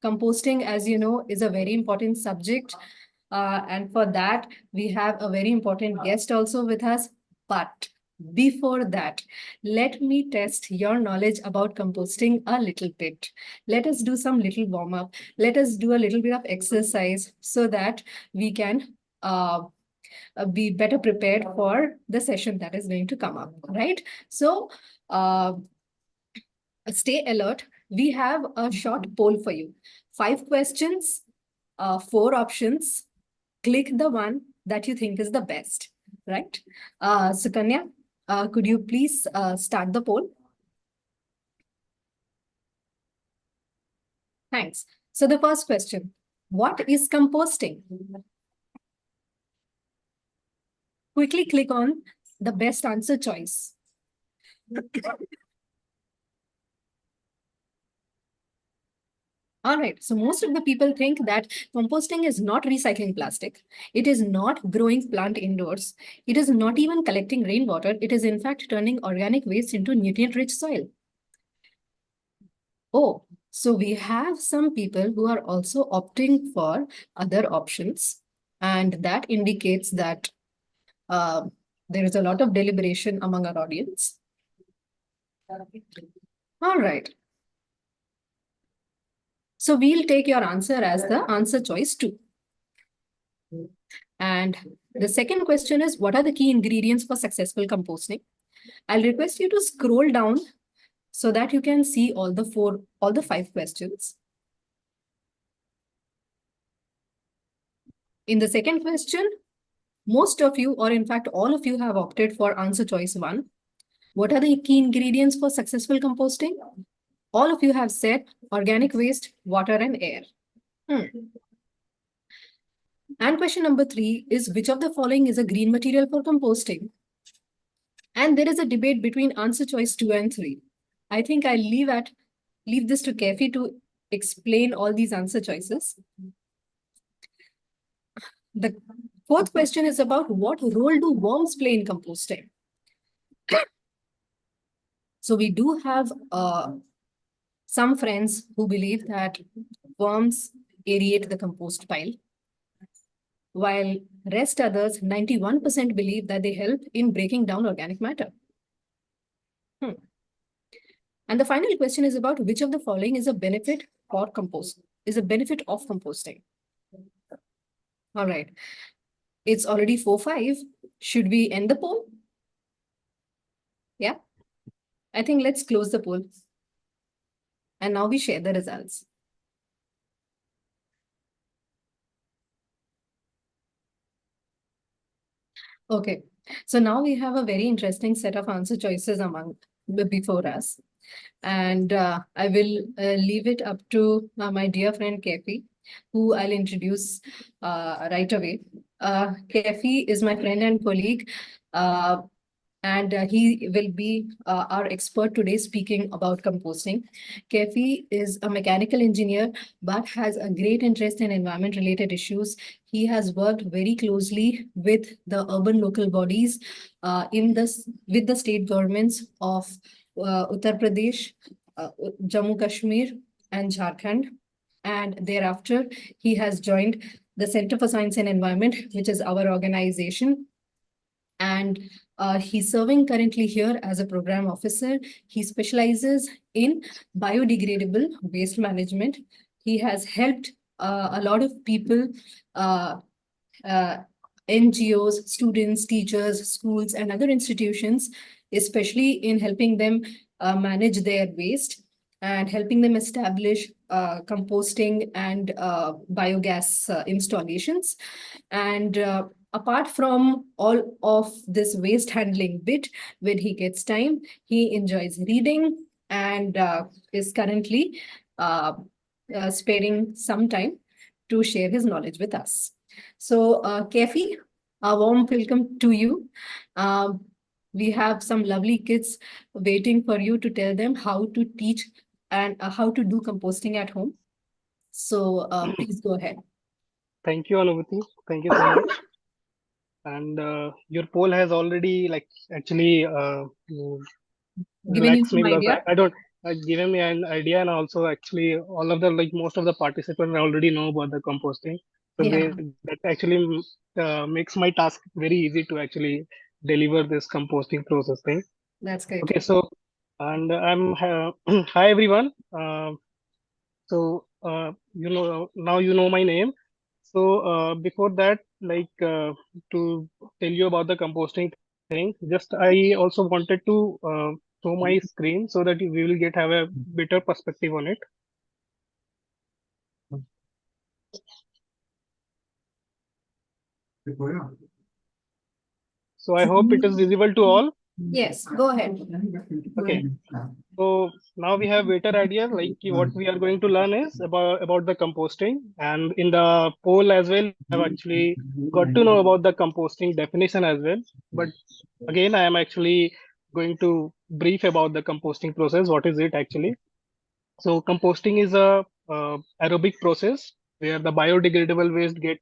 Composting, as you know, is a very important subject. And for that, we have a very important guest also with us. But before that, let me test your knowledge about composting a little bit. Let us do some little warm up. Let us do a little bit of exercise so that we can be better prepared for the session that is going to come up, right? So stay alert. We have a short poll for you. 5 questions, 4 options. Click the one that you think is the best, right? Sukanya, could you please start the poll? Thanks. So the first question, what is composting? Quickly click on the best answer choice. All right, so most of the people think that composting is not recycling plastic. It is not growing plant indoors. It is not even collecting rainwater. It is in fact turning organic waste into nutrient-rich soil. Oh, so we have some people who are also opting for other options. And that indicates that there is a lot of deliberation among our audience. All right. So we'll take your answer as the answer choice 2. And the second question is, what are the key ingredients for successful composting? I'll request you to scroll down so that you can see all the 5 questions. In the second question, most of you, or in fact, all of you have opted for answer choice 1. What are the key ingredients for successful composting? All of you have said organic waste, water, and air. And question number 3 is, which of the following is a green material for composting? And there is a debate between answer choice 2 and 3. I think I'll leave this to Kefi to explain all these answer choices. The fourth question is about, what role do worms play in composting? So we do have some friends who believe that worms aerate the compost pile, while rest others, 91%, believe that they help in breaking down organic matter. And the final question is about, which of the following is a benefit for a benefit of composting? All right. It's already 4:05. Should we end the poll? Yeah. I think let's close the poll. And now we share the results. Okay. So now we have a very interesting set of answer choices before us. And I will leave it up to my dear friend Kefi, who I'll introduce right away. Kefi is my friend and colleague, and he will be our expert today speaking about composting. Kefi is a mechanical engineer, but has a great interest in environment-related issues. He has worked very closely with the urban local bodies with the state governments of Uttar Pradesh, Jammu Kashmir, and Jharkhand. And thereafter, he has joined the Center for Science and Environment, which is our organization. And he's serving currently here as a program officer. He specializes in biodegradable waste management. He has helped a lot of people, NGOs, students, teachers, schools, and other institutions, especially in helping them manage their waste and helping them establish composting and biogas installations. And apart from all of this waste handling bit, when he gets time, he enjoys reading and is currently sparing some time to share his knowledge with us. So, Kefi, a warm welcome to you. We have some lovely kids waiting for you to tell them how to teach and how to do composting at home. So please go ahead. Thank you, Anubhuti. Thank you so much. And your poll has already actually Given you relaxed some me because idea. given me an idea, and also actually all of the like most of the participants already know about the composting. So Yeah, that actually makes my task very easy to actually deliver this composting process thing. that's good. Okay, so and hi everyone. You know now you know my name. So before that, to tell you about the composting thing, just I also wanted to show my screen so that we will get have a better perspective on it. So I hope it is visible to all. Yes, go ahead. Okay. So now we have better idea. Like what we are going to learn is about the composting, and in the poll as well, we have actually got to know about the composting definition as well. But again, I am actually going to brief about the composting process. What is it actually? So composting is a aerobic process where the biodegradable waste get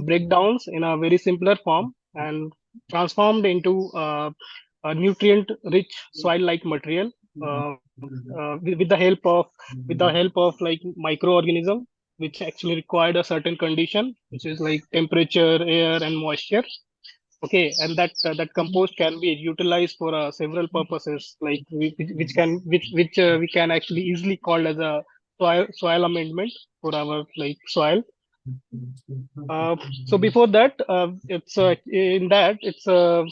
breakdowns in a very simpler form and transformed into a nutrient-rich soil-like material with the help of like microorganism which actually required a certain condition, which is like temperature, air, and moisture. Okay, and that compost can be utilized for several purposes, like which we can actually easily call as a soil amendment for our like soil. So before that, it's a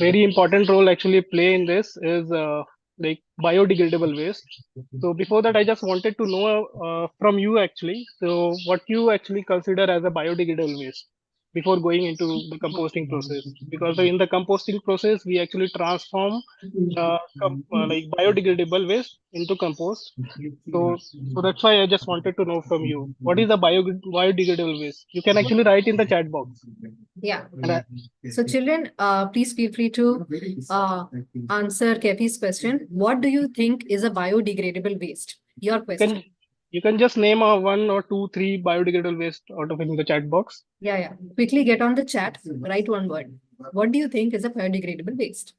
very important role actually play in this is like biodegradable waste. So before that, I just wanted to know from you actually. So what you actually consider as a biodegradable waste before going into the composting process? Because in the composting process, we actually transform like biodegradable waste into compost. So that's why I just wanted to know from you, what is a biodegradable waste? You can actually write in the chat box. Yeah. And So, children, please feel free to answer Kefi's question. What do you think is a biodegradable waste? Your you question. can you can just name a one or two, three biodegradable waste out of it in the chat box. Yeah, yeah. Quickly get on the chat, write one word. What do you think is a biodegradable waste?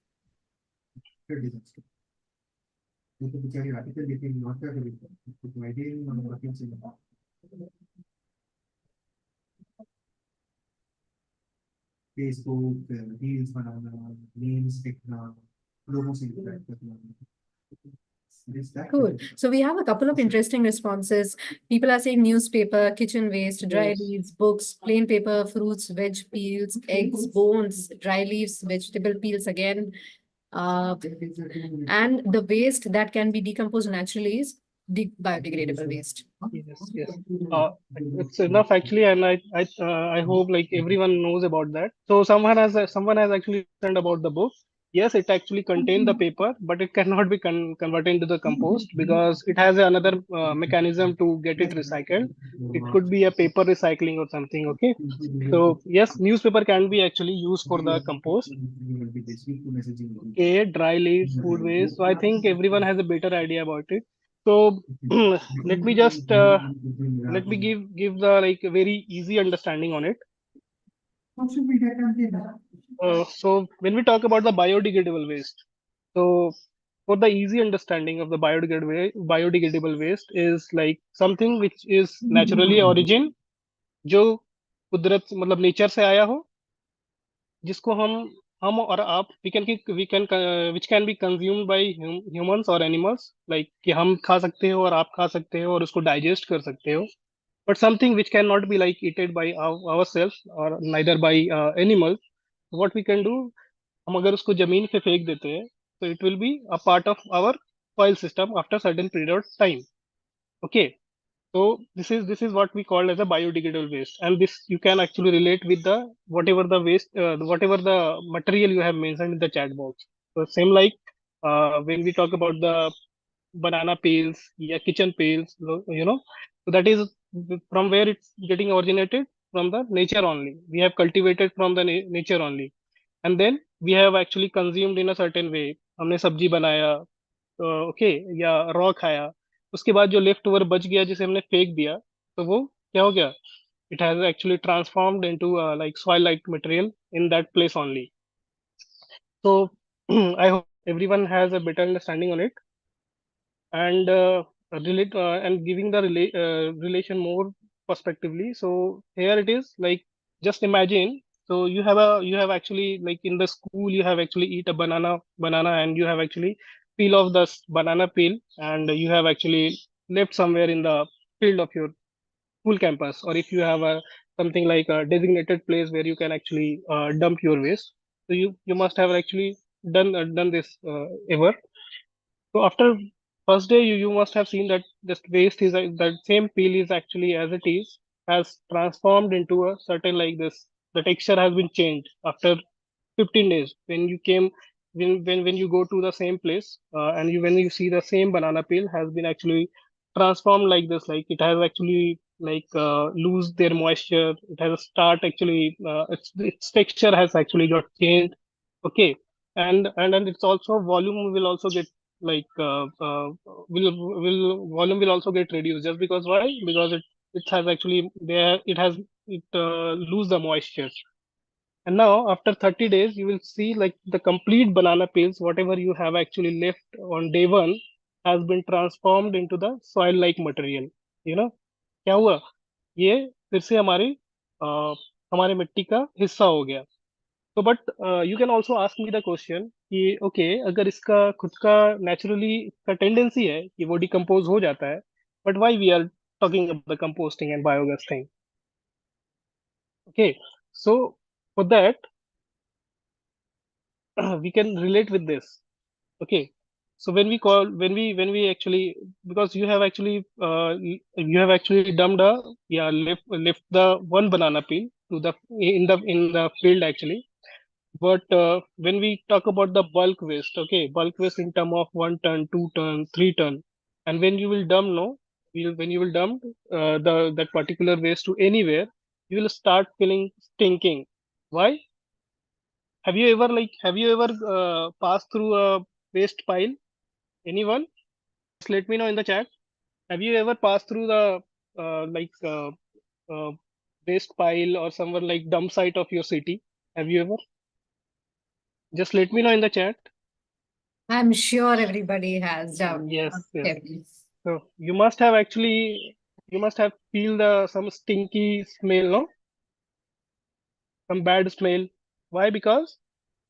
Cool. So we have a couple of interesting responses. People are saying newspaper, kitchen waste, dry Yes. leaves, books, plain paper, fruits, veg peels, eggs, bones, dry leaves, vegetable peels again. And the waste that can be decomposed naturally is biodegradable waste. Yes, yes. It's enough actually, and I hope like everyone knows about that. So someone has actually mentioned about the book. Yes, it actually contained the paper, but it cannot be converted into the compost because it has another mechanism to get it recycled. It could be a paper recycling or something. Okay, so yes, newspaper can be actually used for the compost. Okay, dry leaves, food waste. So I think everyone has a better idea about it. So let me just let me give the like a very easy understanding on it. So when we talk about the biodegradable waste, so for the easy understanding of the biodegradable waste is like something which is naturally origin, जो कुदरत मतलब nature से आया हो, जिसको हम और आप we can which can be consumed by humans और एनिमल्स, लाइक कि हम खा सकते हो और आप खा सकते हो और उसको डाइजेस्ट कर सकते हो, but something which cannot be like eaten by ourselves or neither by animals. What we can do, हम अगर उसको जमीन पे फेंक देते हैं तो it will be a part of our soil system after certain period of time. Okay, so this is what we call as a biodegradable waste, and this you can actually relate with the whatever the waste, whatever the material you have mentioned in the chat box. So same like when we talk about the banana peels, yeah, kitchen peels, you know, so that is from where it's getting originated, from the nature only. We have cultivated from the nature only, and then we have actually consumed in a certain way. हमने सब्जी बनाया, okay, या raw खाया, उसके बाद जो left over बच गया जिसे हमने फेंक दिया, तो वो क्या हो गया, it has actually transformed into like soil like material in that place only. So I hope everyone has a better understanding on it. and relate and giving the relation more prospectively. So here it is, like, just imagine. So you have actually, like, in the school you have actually eat a banana, and you have actually peel off the banana peel, and you have actually left somewhere in the field of your school campus, or if you have a something like a designated place where you can actually dump your waste. So you must have actually done this ever. So after first day, you must have seen that this waste is that same peel is actually, as it is, has transformed into a certain, like this. The texture has been changed after 15 days. When you came, when you go to the same place, and when you see the same banana peel has been actually transformed like this, like it has actually, like, lose their moisture. It has start actually, its texture has actually got changed. Okay, and it's also volume will also get, like, will volume will also get reduced, just because why? Because it has actually there it has it lose the moisture. And now after 30 days, you will see, like, the complete banana peels, whatever you have actually left on day one, has been transformed into the soil like material. You know क्या हुआ? ये फिर से अ, हमारे मिट्टी का हिस्सा हो गया. तो but you can also ask me the question कि ओके, अगर इसका खुद का नेचुरली का टेंडेंसी है कि वो डिकम्पोज हो जाता है, but why we are talking about the composting and biogas thing? Okay, so for that we can relate with this. Okay, so when we actually, because you have actually you have actually dumped a, yeah, left the one banana peel to the in the field actually. But when we talk about the bulk waste, okay, bulk waste in term of 1 ton, 2 ton, 3 ton, and when you will dump, no, when you will dump the that particular waste to anywhere, you will start feeling stinking. Why? Have you ever passed through a waste pile? Anyone? Just let me know in the chat. Have you ever passed through the uh, like uh, uh, waste pile or somewhere like dump site of your city? Have you ever? Just let me know in the chat. I'm sure everybody has doubt. Yes, yes. Okay. So you must have feel the some stinky smell, no? Some bad smell. Why? Because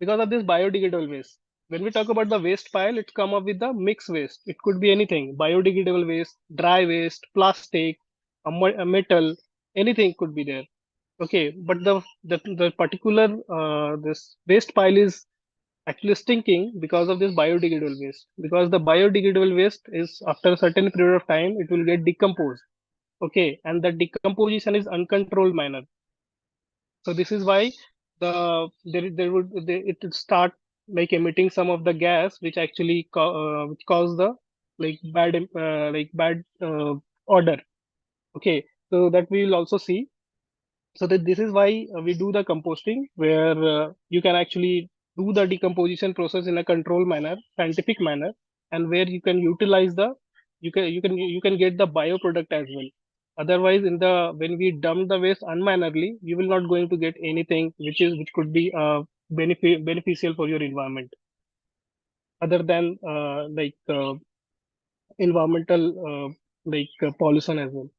of this biodegradable waste. When we talk about the waste pile, it's come up with the mixed waste. It could be anything: biodegradable waste, dry waste, plastic, a metal, anything could be there. Okay, but the particular this waste pile is actually stinking because of this biodegradable waste. Because the biodegradable waste is, after a certain period of time, it will get decomposed. Okay, and the decomposition is uncontrolled manner. So this is why it would start, like, emitting some of the gas which actually which cause the, like bad odor. Okay, so that we will also see. So that this is why we do the composting, where you can actually do the decomposition process in a controlled manner, scientific manner, and where you can utilize the, you can get the bioproduct as well. Otherwise, in the when we dump the waste unmannerly, you will not going to get anything which could be beneficial for your environment, other than environmental pollution as well.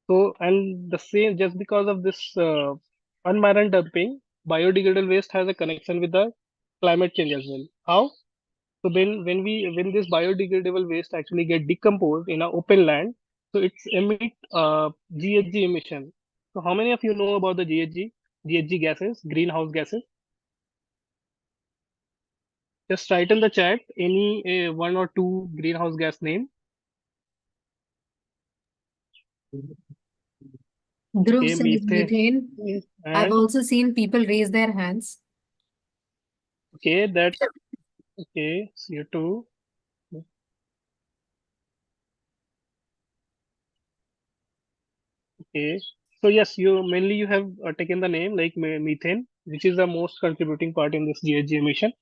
So, and the same, just because of this unmanaged dumping, biodegradable waste has a connection with the climate change as well. How? So when this biodegradable waste actually get decomposed in an open land, so it's emit GHG emission. So how many of you know about the GHG gases, greenhouse gases? Just write in the chat any one or two greenhouse gas name. Dhruv Okay, says methane methane. I've and also seen people raise their hands. okay, that okay, CO2. Okay. So yes, you have taken the name like methane, which is the most contributing part in this GHG emission.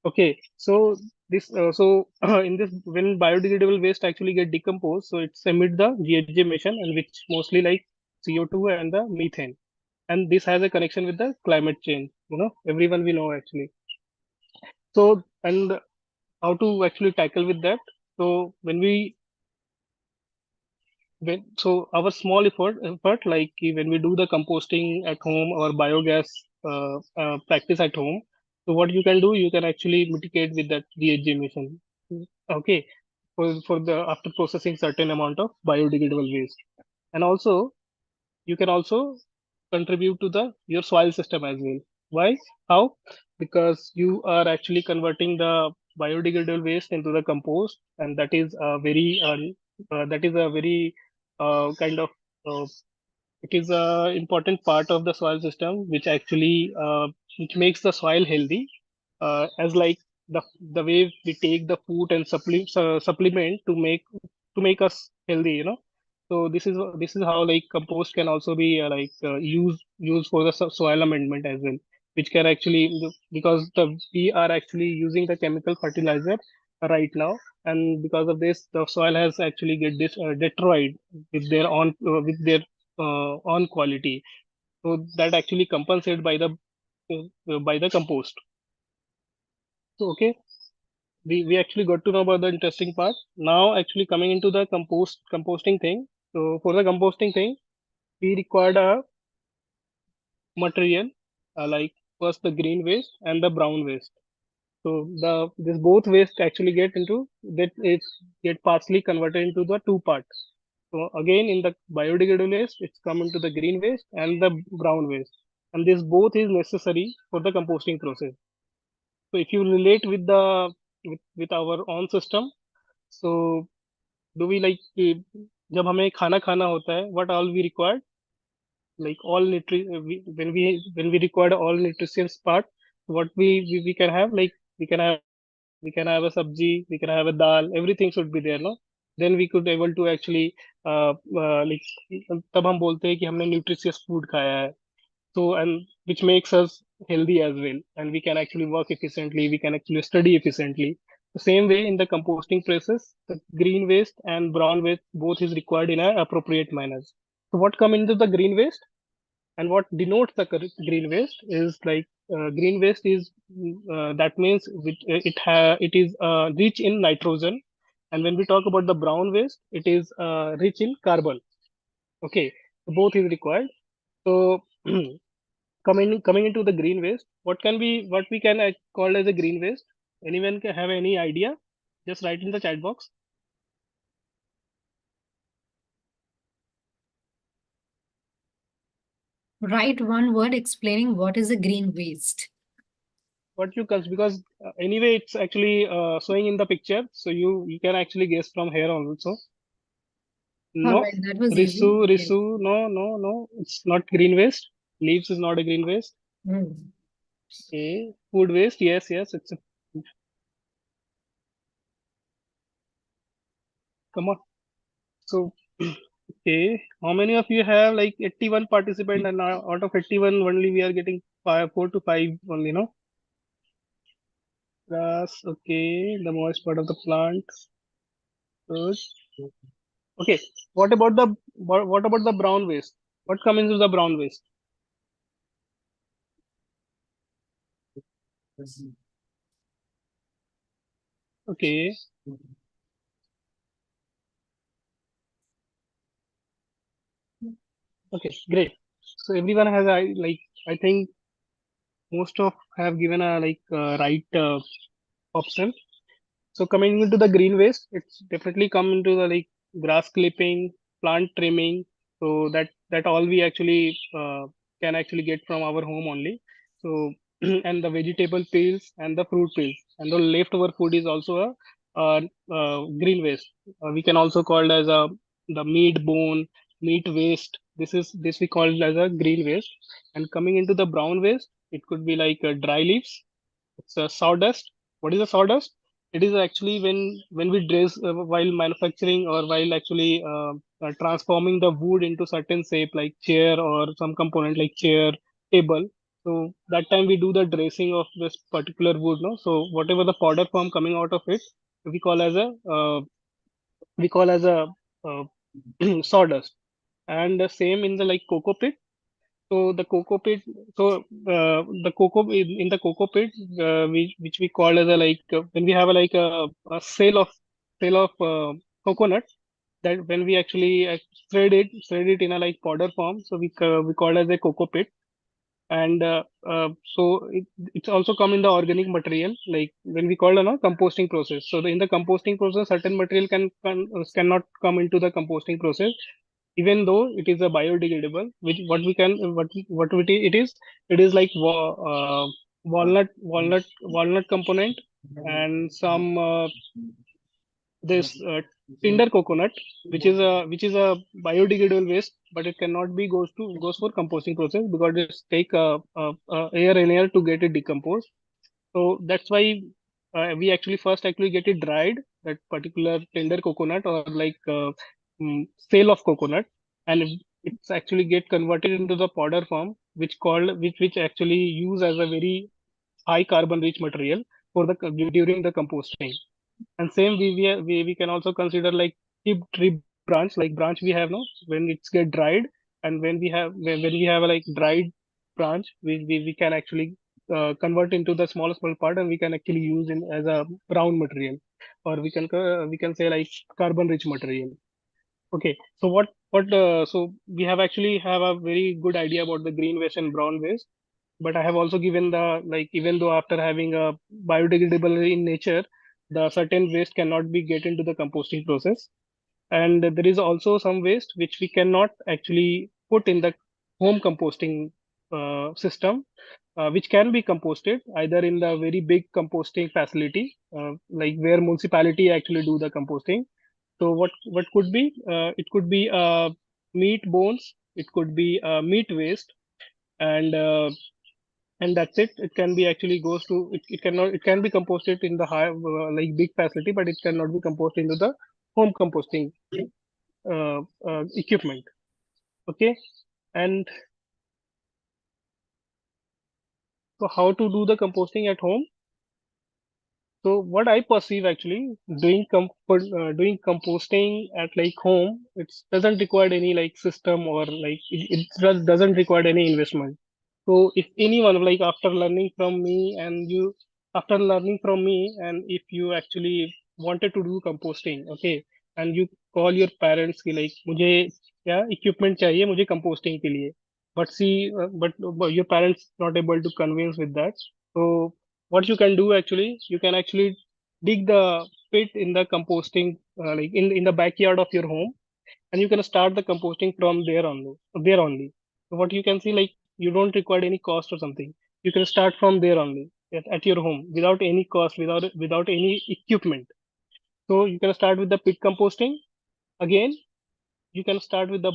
Okay. So this in this, when biodegradable waste actually get decomposed, so it's emit the GHG emission, and which mostly like CO2 and the methane. And this has a connection with the climate change. Everyone we know actually. So, and how to actually tackle with that? So our small effort like when we do the composting at home or biogas practice at home, so what you can do, you can actually mitigate with that GHG emission. Okay, for the after processing certain amount of biodegradable waste. And also you can also contribute to the your soil system as well. Why? How? Because you are actually converting the biodegradable waste into the compost, and that is a very kind of uh, it is a important part of the soil system, which actually which makes the soil healthy, as like the way we take the food and supplement to make us healthy, you know. So this is how like compost can also be used for the soil amendment as well, which can actually, because we are actually using the chemical fertilizer right now, and because of this the soil has actually get this destroyed with their on quality. So that actually compensated by the compost. So okay, we actually got to know about the interesting part. Now actually coming into the composting thing. So for the composting thing, we required a material like first the green waste and the brown waste. So this both waste actually get partially converted into the two parts. So again in the biodegradable waste, it's come into the green waste and the brown waste, and this both is necessary for the composting process. So if you relate with with our own system, so do we like जब हमें खाना खाना होता है, what all we required, like all when we require all nutritious part, what we can have, like we can have we can have a sabji, we can have a dal, everything should be there, no? Then we could able to actually like तब हम बोलते हैं कि हमने nutritious food खाया है. So and which makes us healthy as well, and we can actually work efficiently, we can actually study efficiently. The same way in the composting process, the green waste and brown waste both is required in a appropriate manner. So what come into the green waste and what denotes the green waste is like green waste is that means it is rich in nitrogen, and when we talk about the brown waste, it is rich in carbon. Okay, so both is required. So coming into the green waste, what we can call as a green waste? Anyone can have any idea? Just write in the chat box. Write one word explaining what is a green waste. What you cons because anyway it's actually showing in the picture, so you can actually guess from here on also. All No, right, that was easy. Yes. no, it's not green waste. Leaves is not a green waste. Hmm. Okay, food waste, yes, it's a, come on. So okay, how many of you have like 81 participant, and out of 81 only we are getting 4 to 5 only, no? Grass, okay, the moist part of the plant. Good. Okay, what about the brown waste? What comes into the brown waste? Okay, okay, great. So everyone has I think most of have given a right option. So coming into the green waste, it's definitely come into the like grass clipping, plant trimming. So that all we actually can actually get from our home only. So and the vegetable peels and the fruit peels, and the leftover food is also green waste. We can also call it as a the meat bone, meat waste. This we call it as a green waste. And coming into the brown waste, it could be like dry leaves. It's a sawdust. What is a sawdust? It is actually when we dress while manufacturing or while actually transforming the wood into certain shape like chair or some component like chair, table. So that time we do the dressing of this particular wood. No, so whatever the powder form coming out of it, we call as a uh, sawdust. And the same in the like cocoa pit. So the cocoa pit, so the cocoa in the cocoa pit, which we call as a when we have a sale of cell of coconut, that when we actually thread it in a like powder form, so we call as a cocoa pit. And so it's also come in the organic material, like when we call composting process. So in the composting process, certain material cannot come into the composting process, even though it is a biodegradable. Which what we can what it is like walnut component, and some this tinder coconut, which is a biodegradable waste, but it cannot be goes for composting process because it's take air and air to get it decomposed. So that's why we actually first actually get it dried, that particular tender coconut, or like sale of coconut, and it's actually get converted into the powder form, which actually use as a very high carbon rich material for the during the composting. And same we can also consider like tree branch, like branch we have no, when it's get dried, and when we have a like dried branch, we can actually convert into the small part, and we can actually use in as a brown material, or we can say like carbon rich material. Okay, so so we have actually have a very good idea about the green waste and brown waste, but I have also given the like, even though after having a biodegradable in nature, the certain waste cannot be get into the composting process, and there is also some waste which we cannot actually put in the home composting system, which can be composted either in the very big composting facility, like where municipality actually do the composting. So what could be? It could be meat bones. It could be meat waste, and that's it. It can be actually goes to it cannot it can be composted in the high like big facility, but it cannot be composted into the home composting equipment. Okay, and so how to do the composting at home? So what I perceive actually doing composting at like home, it doesn't require any like system, or like it just doesn't require any investment. So if anyone like after learning from me, and if you actually wanted to do composting, okay, and you call your parents कि like मुझे क्या equipment चाहिए मुझे composting के लिए, but your parents not able to convince with that. So what you can do actually, you can actually dig the pit in the composting, like in the backyard of your home, and you can start the composting from there only. So what you can see, like you don't require any cost or something. You can start from there only at your home without any cost, without any equipment. So you can start with the pit composting. Again, you can start with the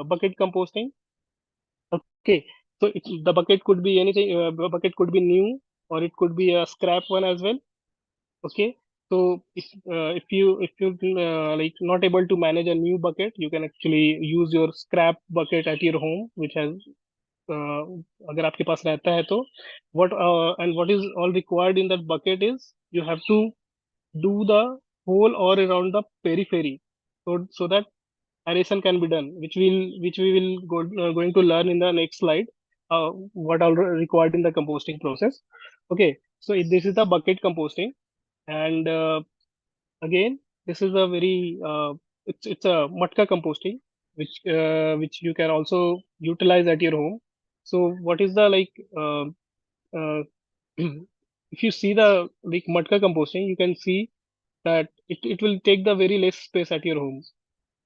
bucket composting. Okay, so the bucket could be anything. Bucket could be new, or it could be a scrap one as well. Okay, so if you like not able to manage a new bucket, you can actually use your scrap bucket at your home, which has अगर आपके पास रहता है तो what is all required in that bucket is you have to do the whole all around the periphery, so that aeration can be done, which we will going to learn in the next slide, what all required in the composting process. Okay, so this is the bucket composting, and again, this is a very it's a matka composting, which you can also utilize at your home. So what is the like uh, if you see the like matka composting, you can see that it will take the very less space at your home.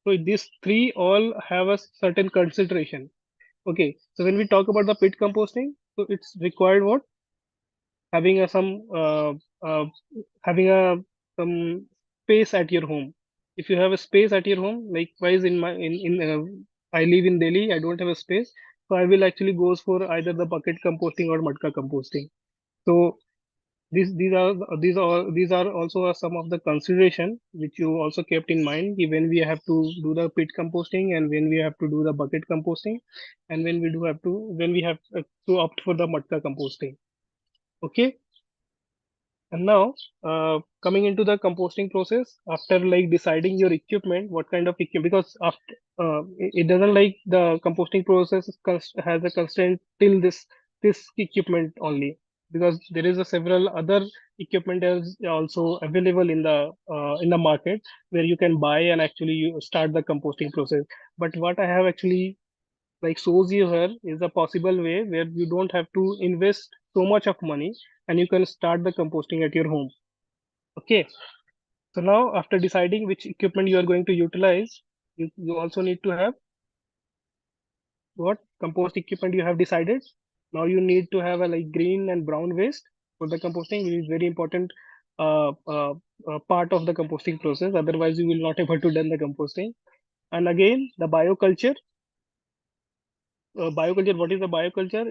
So these three all have a certain consideration. Okay, so when we talk about the pit composting, so it's required what, having a some uh, having a some space at your home. If you have a space at your home, likewise in my in I live in Delhi, I don't have a space, so I will actually goes for either the bucket composting or matka composting. So these are also some of the consideration which you also kept in mind when we have to do the pit composting, and when we have to do the bucket composting, and when we have to opt for the matka composting. Okay, and now coming into the composting process, after like deciding your equipment, what kind of equipment, because after it doesn't like the composting process has a constraint till this equipment only. because there is a several other equipment is also available in the market where you can buy and actually you start the composting process. But what I have actually like shows you here is a possible way where you don't have to invest so much of money and you can start the composting at your home. Okay, so now after deciding which equipment you are going to utilize, you also need to have what compost equipment you have decided. Now you need to have a like green and brown waste for the composting, which is very important part of the composting process. Otherwise, you will not able to done the composting. And again, the bioculture. Bioculture. What is the bioculture?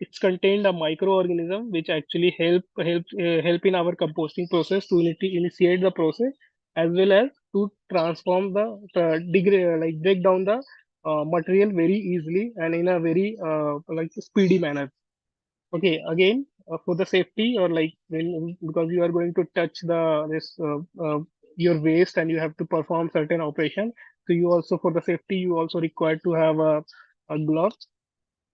It's contained a microorganism which actually help in our composting process to initiate the process as well as to transform the degrade like break down the material very easily and in a very like speedy manner. Okay, again, for the safety or like when because you are going to touch the this your waste and you have to perform certain operation. So you also for the safety you also required to have a glove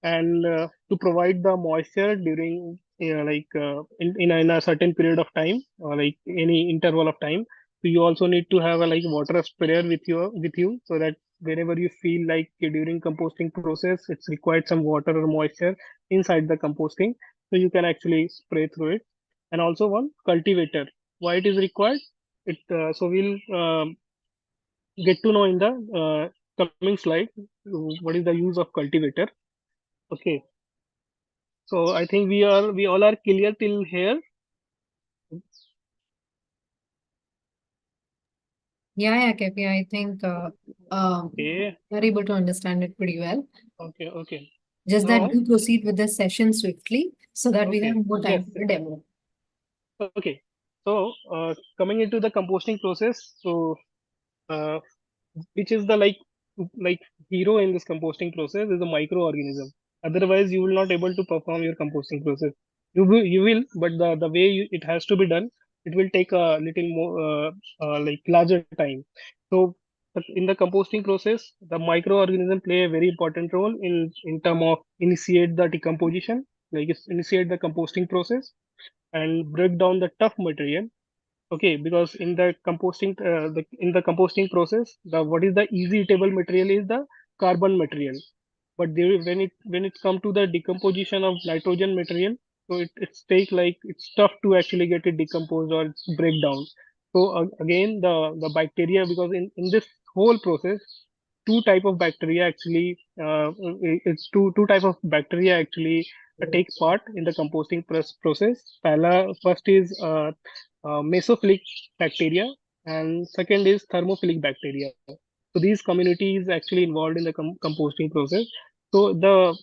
and to provide the moisture during in a certain period of time or like any interval of time. So you also need to have a like water sprayer with you so that whenever you feel like during composting process it's required some water or moisture inside the composting, so you can actually spray through it. And also one cultivator, why it is required, it so we'll get to know in the coming slide what is the use of cultivator. Okay, so I think we all are clear till here. Yeah, Kepi, I think Okay, we're able to understand it pretty well. okay. Just that Now, do proceed with the session swiftly so that we have okay, more yes, time for demo. okay. So, coming into the composting process, so uh, which is the like hero in this composting process is a microorganism. Otherwise, you will not able to perform your composting process. You will, but the way it has to be done, it will take a little more like larger time. So, but in the composting process, the microorganism play a very important role in term of initiate the decomposition, like initiate the composting process and break down the tough material. Okay, because in the composting process, the what is the easy eatable material is the carbon material. But there, when it come to the decomposition of nitrogen material, so it's take like it's tough to actually get it decomposed or break down. So again, the bacteria, because in this whole process, two type of bacteria actually it's two type of bacteria actually take part in the composting process. First is mesophilic bacteria and second is thermophilic bacteria. So these communities actually involved in the composting process. So the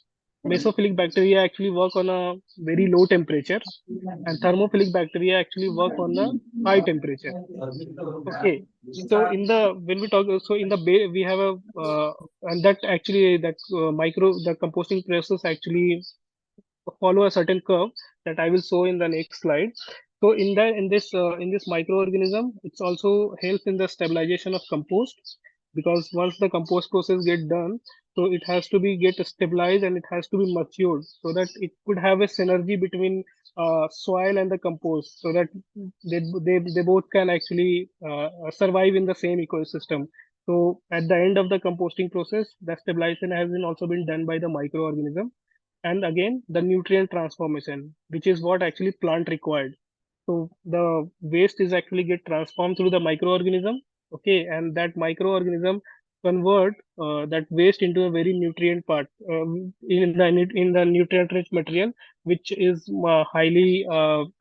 mesophilic bacteria actually work on a very low temperature and thermophilic bacteria actually work on a high temperature. Okay, so in the when we talk, so in the we have a and that actually that the composting process actually follow a certain curve that I will show in the next slide. So in this microorganism, it's also helps in the stabilization of compost, because once the compost process get done, so it has to be get stabilized and it has to be matured so that it could have a synergy between soil and the compost, so that they both can actually survive in the same ecosystem. So at the end of the composting process, the stabilization has been also been done by the microorganism. And again the nutrient transformation, which is what actually plant required. So the waste is actually get transformed through the microorganism. Okay, and that microorganism convert that waste into a very nutrient part in the nutrient rich material, which is highly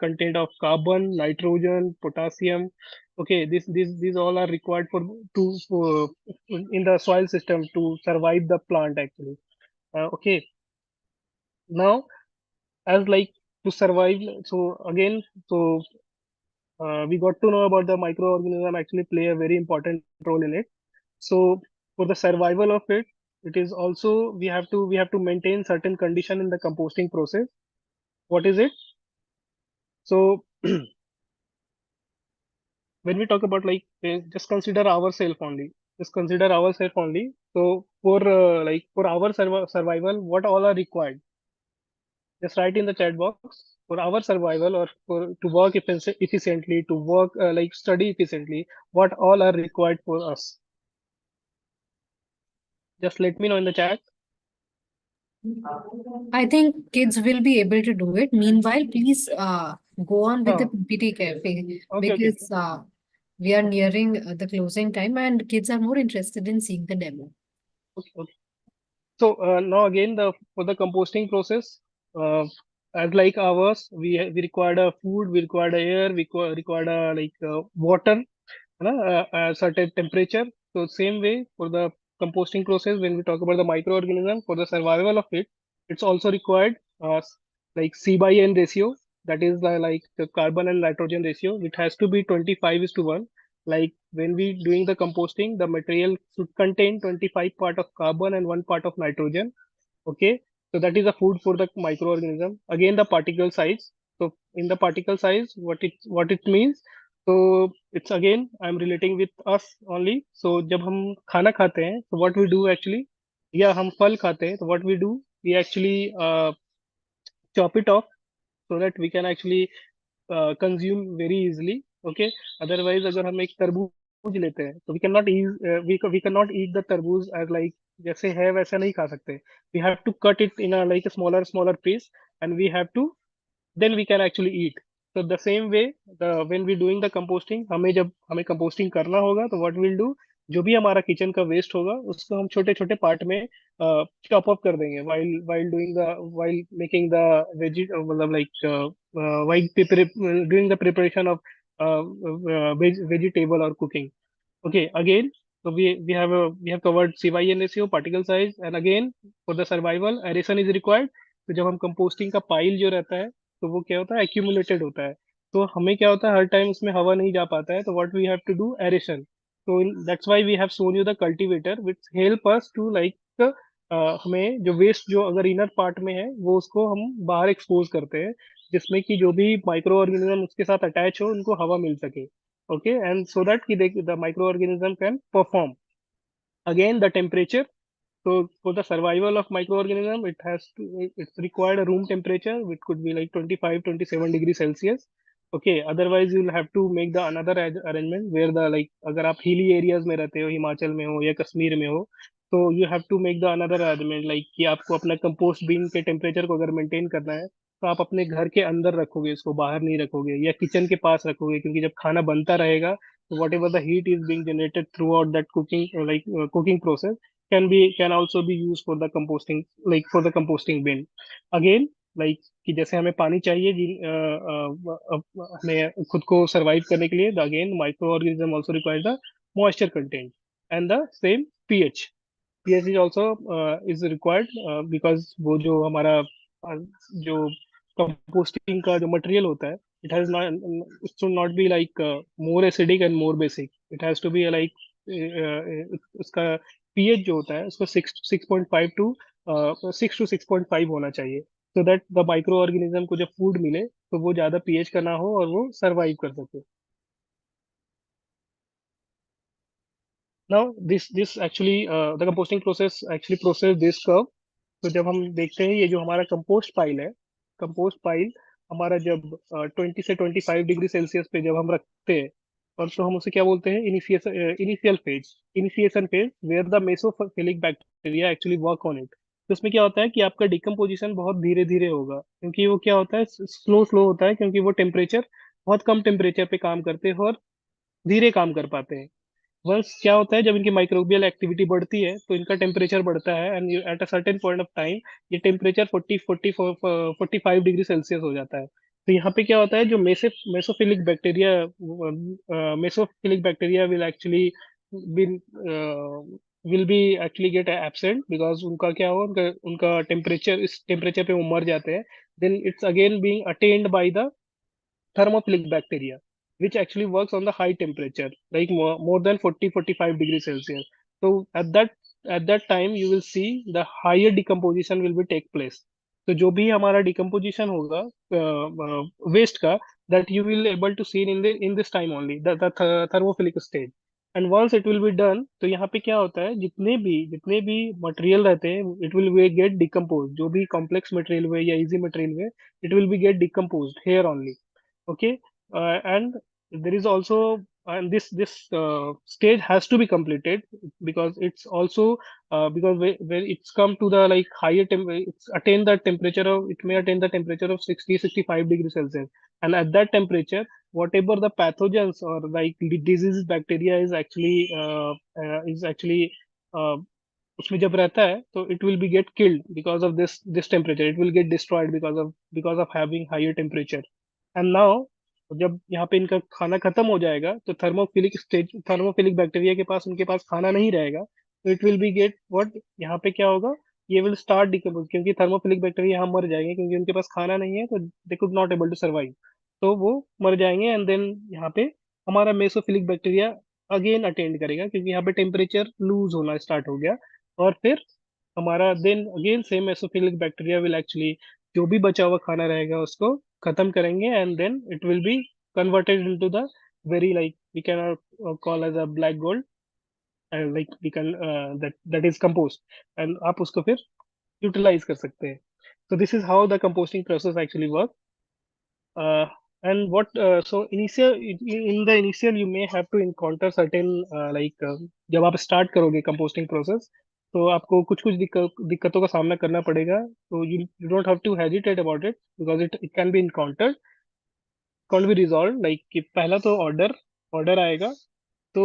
content of carbon, nitrogen, potassium. Okay, these all are required for in the soil system to survive the plant actually. Okay, now as like to survive, so again, so we got to know about the microorganism actually play a very important role in it. So for the survival of it, it is also we have to maintain certain condition in the composting process. What is it? So when we talk about like just consider ourselves only, so for like for our survival, what all are required? just write in the chat box for our survival or for to work efficiently, to work like study efficiently, what all are required for us. Just let me know in the chat. I think kids will be able to do it. Meanwhile, please go on with the Huh. PPT cafe Okay, okay, because we are nearing the closing time and kids are more interested in seeing the demo. okay, okay. So now again, the for the composting process, uh, as like ours, we required a food, we required a air, required a like water, a certain temperature. So same way for the composting process, when we talk about the microorganism for the survival of it, it's also required like C by N ratio. That is like the carbon and nitrogen ratio. It has to be 25:1. Like when we doing the composting, the material should contain 25 part of carbon and 1 part of nitrogen. Okay, so that is a food for the microorganism. Again, the particle size. So in the particle size, what it means. So it's again I'm relating with us only. So जब हम खाना खाते हैं, so what we do actually, या हम फल खाते हैं, तो what we do, we actually chop it off so that we can actually consume very easily. Okay, otherwise अगर हम एक तरबूज लेते हैं तो we cannot eat the तरबूज as like जैसे है वैसा नहीं खा सकते. We have to cut it in a like a smaller piece, and we have to then we can actually eat. So the same way, the when we doing the composting, हमें जब हमें composting करना होगा तो what we'll do, जो भी हमारा kitchen का वेस्ट होगा उसको हम छोटे छोटे पार्ट में चॉप अप कर देंगे while making the मतलब like while doing the preparation of vegetable or cooking. Okay, again, so we have covered CYN ratio, particle size, and again for the survival, aeration is required. तो जब हम composting का pile जो रहता है, तो वो क्या होता है, एक्यूमुलेटेड होता है. तो हमें क्या होता है, हर टाइम उसमें हवा नहीं जा पाता है, तो what we have to do, aeration. तो that's why we have shown you the cultivator which help us to like हमें जो वेस्ट जो अगर इनर पार्ट में है वो उसको हम बाहर एक्सपोज करते हैं, जिसमें कि जो भी माइक्रो ऑर्गेनिज्म उसके साथ अटैच हो उनको हवा मिल सके. Okay, and so that the microorganism can perform. Again, the temperature. So for the survival of microorganism, it's required a room temperature which could be like 25-27 degrees Celsius. Okay, otherwise you'll have to make the another arrangement where the like अगर आप hilly areas में रहते हो, हिमाचल में हो या कश्मीर में हो, तो you have to make the another arrangement like कि आपको अपना कंपोस्ट बीन के टेम्परेचर को अगर मेंटेन करना है, तो आप अपने घर के अंदर रखोगे, इसको बाहर नहीं रखोगे या किचन के पास रखोगे, क्योंकि जब खाना बनता रहेगा तो what ever the heat is being generated through out that cooking process can also be used for the composting, like for the composting bin. Again, like कि जैसे हमें पानी चाहिए हमें खुद को सरवाइव करने के लिए, again micro organism also require the moisture content and the same pH. PH is also is required because वो जो हमारा जो कंपोस्टिंग का जो मटेरियल होता है, it has not it should not be like more acidic and more basic. It has to be like उसका pH जो होता है उसको 6.5 टू 6 to 6.5 होना चाहिए, so that the micro organism को जब फूड मिले तो वो ज्यादा पीएच का ना हो और वो सरवाइव कर सके. Now this actually the composting process actually process this curve. तो जब हम देखते हैं ये जो हमारा कंपोस्ट पाइल है, कंपोस्ट पाइल हमारा जब 20 से 25 डिग्री सेल्सियस पे जब हम रखते हैं, और तो हम उसे क्या बोलते हैं, initiation phase where the mesophilic bacteria actually work on it. तो उसमें क्या होता है कि आपका डिकम्पोजिशन बहुत धीरे धीरे होगा, क्योंकि वो क्या होता है, स्लो स्लो होता है, क्योंकि वो टेम्परेचर बहुत कम टेम्परेचर पे काम करते हैं और धीरे काम कर पाते हैं. वंस क्या होता है, जब इनकी माइक्रोबियल एक्टिविटी बढ़ती है तो इनका टेम्परेचर बढ़ता है, and at a certain point of time ये टेम्परेचर 45 डिग्री सेल्सियस हो जाता है. तो यहाँ पे क्या होता है, जो mesophilic bacteria will will be actually get absent, because उनका क्या हो, उनका उनका टेम्परेचर इस टेम्परेचर पे वो मर जाते हैं. Then it's again being attend by the thermophilic bacteria, which actually works on the high temperature, like more than 40-45 degrees Celsius. So at that time you will see the higher decomposition will be take place. तो जो भी हमारा decomposition होगा waste का, that you will able to see in this time only, the thermophilic stage. And once it will be done, तो यहाँ पे क्या होता है, जितने भी मटेरियल रहते हैं, it will be get decompose, जो भी कॉम्प्लेक्स मटेरियल हुए या इजी मटेरियल हुए, it will be get decompose here only. Okay, and there is also, and this stage has to be completed, because it's also, because where it's come to the like higher it's attain the temperature of, it may attain the temperature of 60-65 degrees Celsius. And at that temperature, whatever the pathogens or like the disease bacteria is actually uh, उसमें जब रहता है, तो it will be get killed because of this temperature, it will get destroyed because of having higher temperature. And now, जब यहाँ पे इनका खाना खत्म हो जाएगा, तो थर्मोफिलिक बैक्टीरिया के पास, उनके पास खाना नहीं रहेगा, तो it will be get what, यहाँ पे क्या होगा, ये विल स्टार्ट डिकम्पोज, क्योंकि थर्मोफिलिक बैक्टीरिया यहाँ मर जाएंगे, क्योंकि उनके पास खाना नहीं है, तो they could not able to survive, तो वो मर जाएंगे. एंड देन यहाँ पे हमारा मेसोफिलिक बैक्टीरिया अगेन अटेंड करेगा, क्योंकि यहाँ पे टेम्परेचर लूज होना स्टार्ट हो गया. और फिर हमारा then again same mesophilic bacteria will actually, जो भी बचा हुआ खाना रहेगा उसको खत्म करेंगे, and then it will be converted into the very like we can call as a black gold, like we can that is compost, and आप उसको फिर यूटिलाइज कर सकते हैं. So this is how the composting process actually works. And what so initial in the initial you may have to encounter certain जब आप start करोगे composting process, तो आपको कुछ कुछ दिक्कतों का सामना करना पड़ेगा. तो you don't have to hesitate about it, because it can be encountered, can't be resolved. Like कि पहला तो order आएगा. तो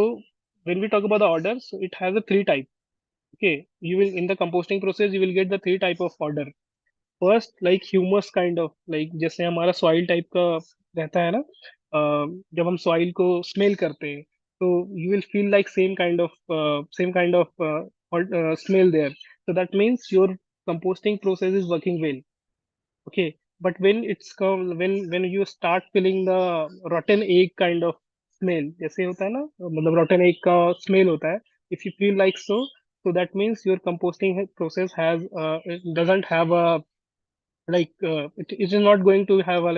when we talk about the order, so it has a three type. Okay, you will, in the composting process you will get the three type of order. First like humus kind of, like जैसे हमारा soil type का रहता है ना, जब हम soil को smell करते हैं, तो you will feel like same kind of smell there, so that means your composting process is working well. Okay, but when you start feeling the rotten egg kind of smell, जैसे होता है ना, मतलब rotten egg का smell होता है, if you feel like so that means your composting process it doesn't have a it is not going to have a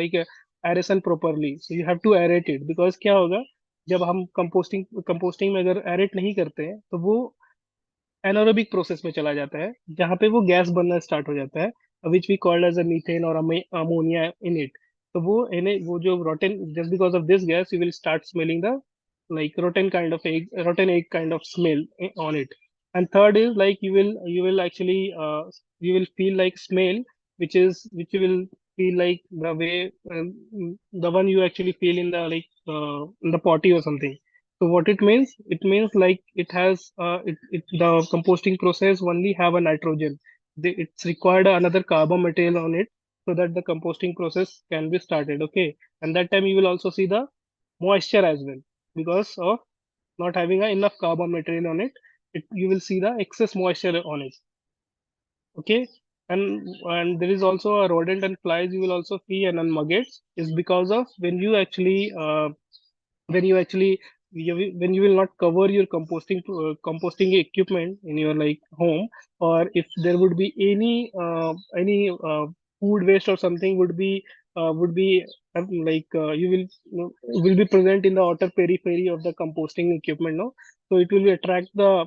aeration properly, so you have to aerate it. Because क्या होगा, जब हम composting में अगर aerate नहीं करते हैं, तो वो एनारोबिक प्रोसेस में चला जाता है, जहाँ पे वो गैस बनना स्टार्ट हो जाता है, which we called as a methane और अमोनिया इन इट. तो वो जो rotten, just because of this gas you will start smelling the like rotten egg kind of smell on it. And third is like you will actually you will feel like smell, which you will feel like the way, the one you actually feel in the in the potty or something. So what it means like the composting process only have a nitrogen. It's required another carbon material on it, so that the composting process can be started. Okay, and that time you will also see the moisture as well, because of not having enough carbon material on it. You will see the excess moisture on it. Okay, and there is also a rodent and flies you will also see, and on maggots, is because of when you actually when you will not cover your composting equipment in your like home, or if there would be any food waste or something would be will be present in the outer periphery of the composting equipment, no, so it will attract the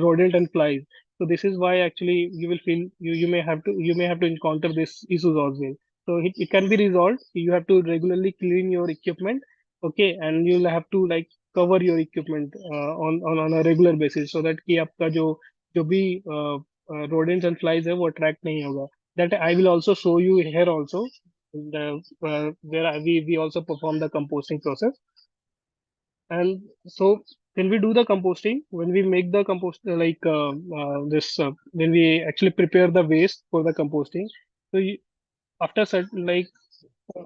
rodent and flies. So this is why actually you will feel you may have to encounter this issues as well. So it can be resolved. You have to regularly clean your equipment. Okay, and you'll have to like cover your equipment on a regular basis, so that कि आपका जो भी rodents and flies है वो attract नहीं होगा. That I will also show you here also, the, where we also perform the composting process. And so when we do the composting, when we make the compost this when we actually prepare the waste for the composting, so after certain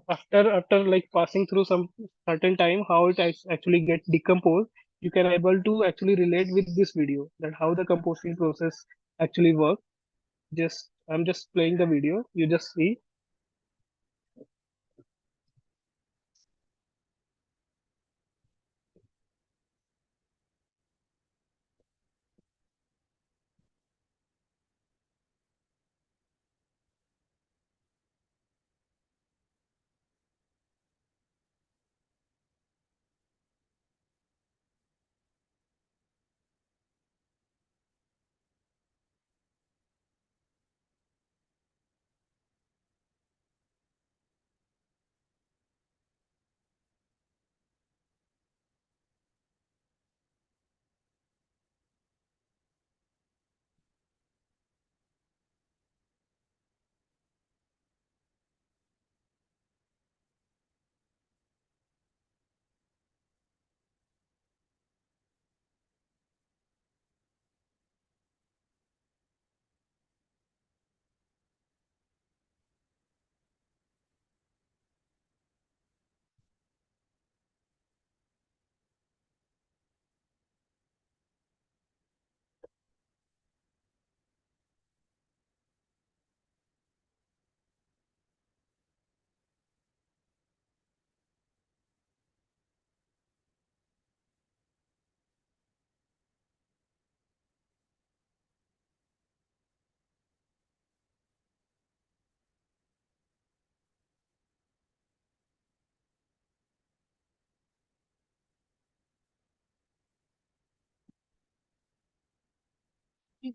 after like passing through some certain time, how it actually gets decomposed, you can able to actually relate with this video, that how the composting process actually works. Just I'm just playing the video, you just see.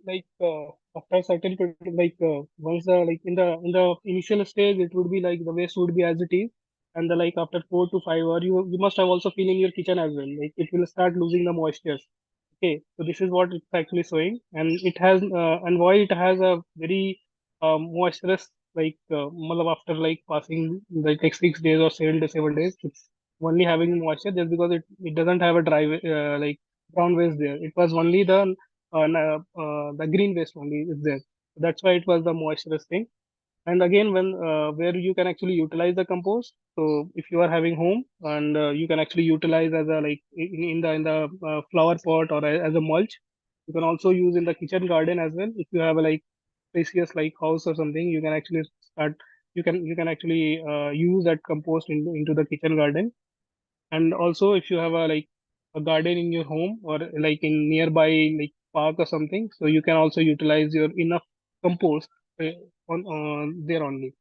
like after a certain once the like in the initial stage it would be like the waste would be as it is, and the like after 4 to 5 hours you must have also feel in your kitchen as well, like it will start losing the moisture. Okay, so this is what it's actually showing, and it has and why it has a very moisturous matlab after like passing like 6 days or 7 days, 7 days, it's only having moisture just because it doesn't have a dry like brown waste there. It was only the green waste only is there. That's why it was the moisturous thing. And again, when where you can actually utilize the compost. So if you are having home and you can actually utilize as a like in the flower pot or as a mulch. You can also use in the kitchen garden as well. If you have a like spacious like house or something, you can actually start. You can actually use that compost into the kitchen garden. And also if you have a like a garden in your home or like in nearby like park or something, so you can also utilize your enough compost uh, on there only.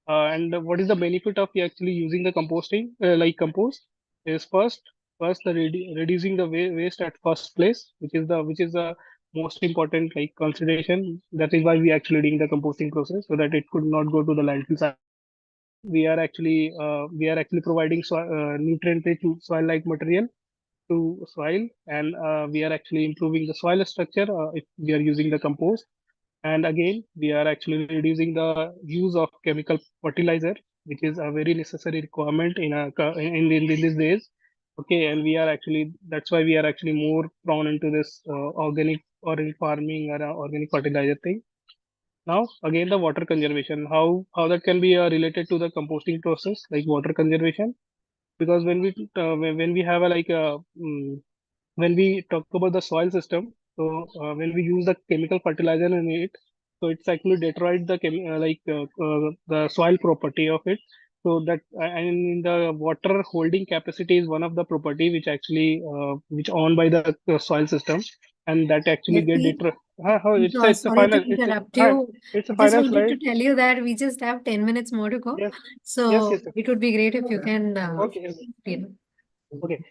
And what is the benefit of actually using the composting like compost is first the reducing the waste at first place, which is the most important like consideration. That is why we actually doing the composting process, so that it could not go to the landfill site. Second, we are actually providing nutrient rich soil like material to soil, and we are actually improving the soil structure if we are using the compost. And again, we are actually reducing the use of chemical fertilizer, which is a very necessary requirement in these days. Okay, and we are actually that's why we are actually more prone into this organic farming or organic fertilizer thing. Now, again, the water conservation, how that can be related to the composting process, like water conservation, because when we have a when we talk about the soil system, so when we use the chemical fertilizer in it, so it's actually deteriorate the soil property of it. So that and in the water holding capacity is one of the property which actually which owned by the soil system, and that actually get Jesse, deteriorate. How it's a sorry to final interrupt you. it's a Just final wanted slide. to tell you that we just have 10 minutes more to go. Yes, yes, So yes, yes. it would be great if you can, Okay, okay. you know. Okay.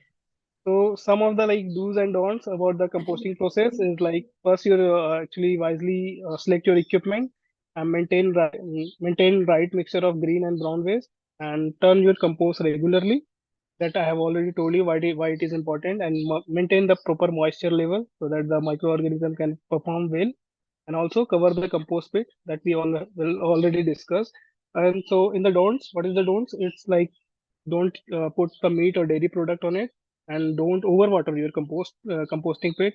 So some of the like do's and don'ts about the composting process is like first you actually wisely select your equipment and maintain right mixture of green and brown waste, and turn your compost regularly. That I have already told you why it is important, and maintain the proper moisture level so that the microorganism can perform well, and also cover the compost pit that we all will already discuss. And so in the don'ts, what is the don'ts? It's like don't put the meat or dairy product on it, and don't overwater your composting pit,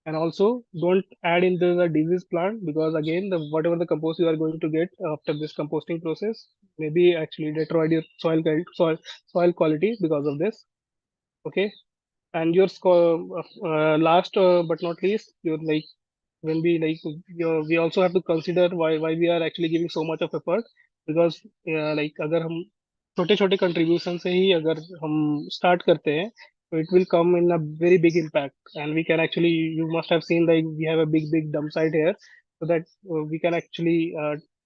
and also don't add into the disease plant, because again the whatever the compost you are going to get after this composting process maybe actually deteriorate your soil quality because of this. Okay, and your last but not least, your like when we like we also have to consider why we are actually giving so much of effort, because like अगर हम छोटे छोटे contribution से ही अगर हम start करते हैं, so it will come in a very big impact, and we can actually, you must have seen like we have a big dump site here, so that we can actually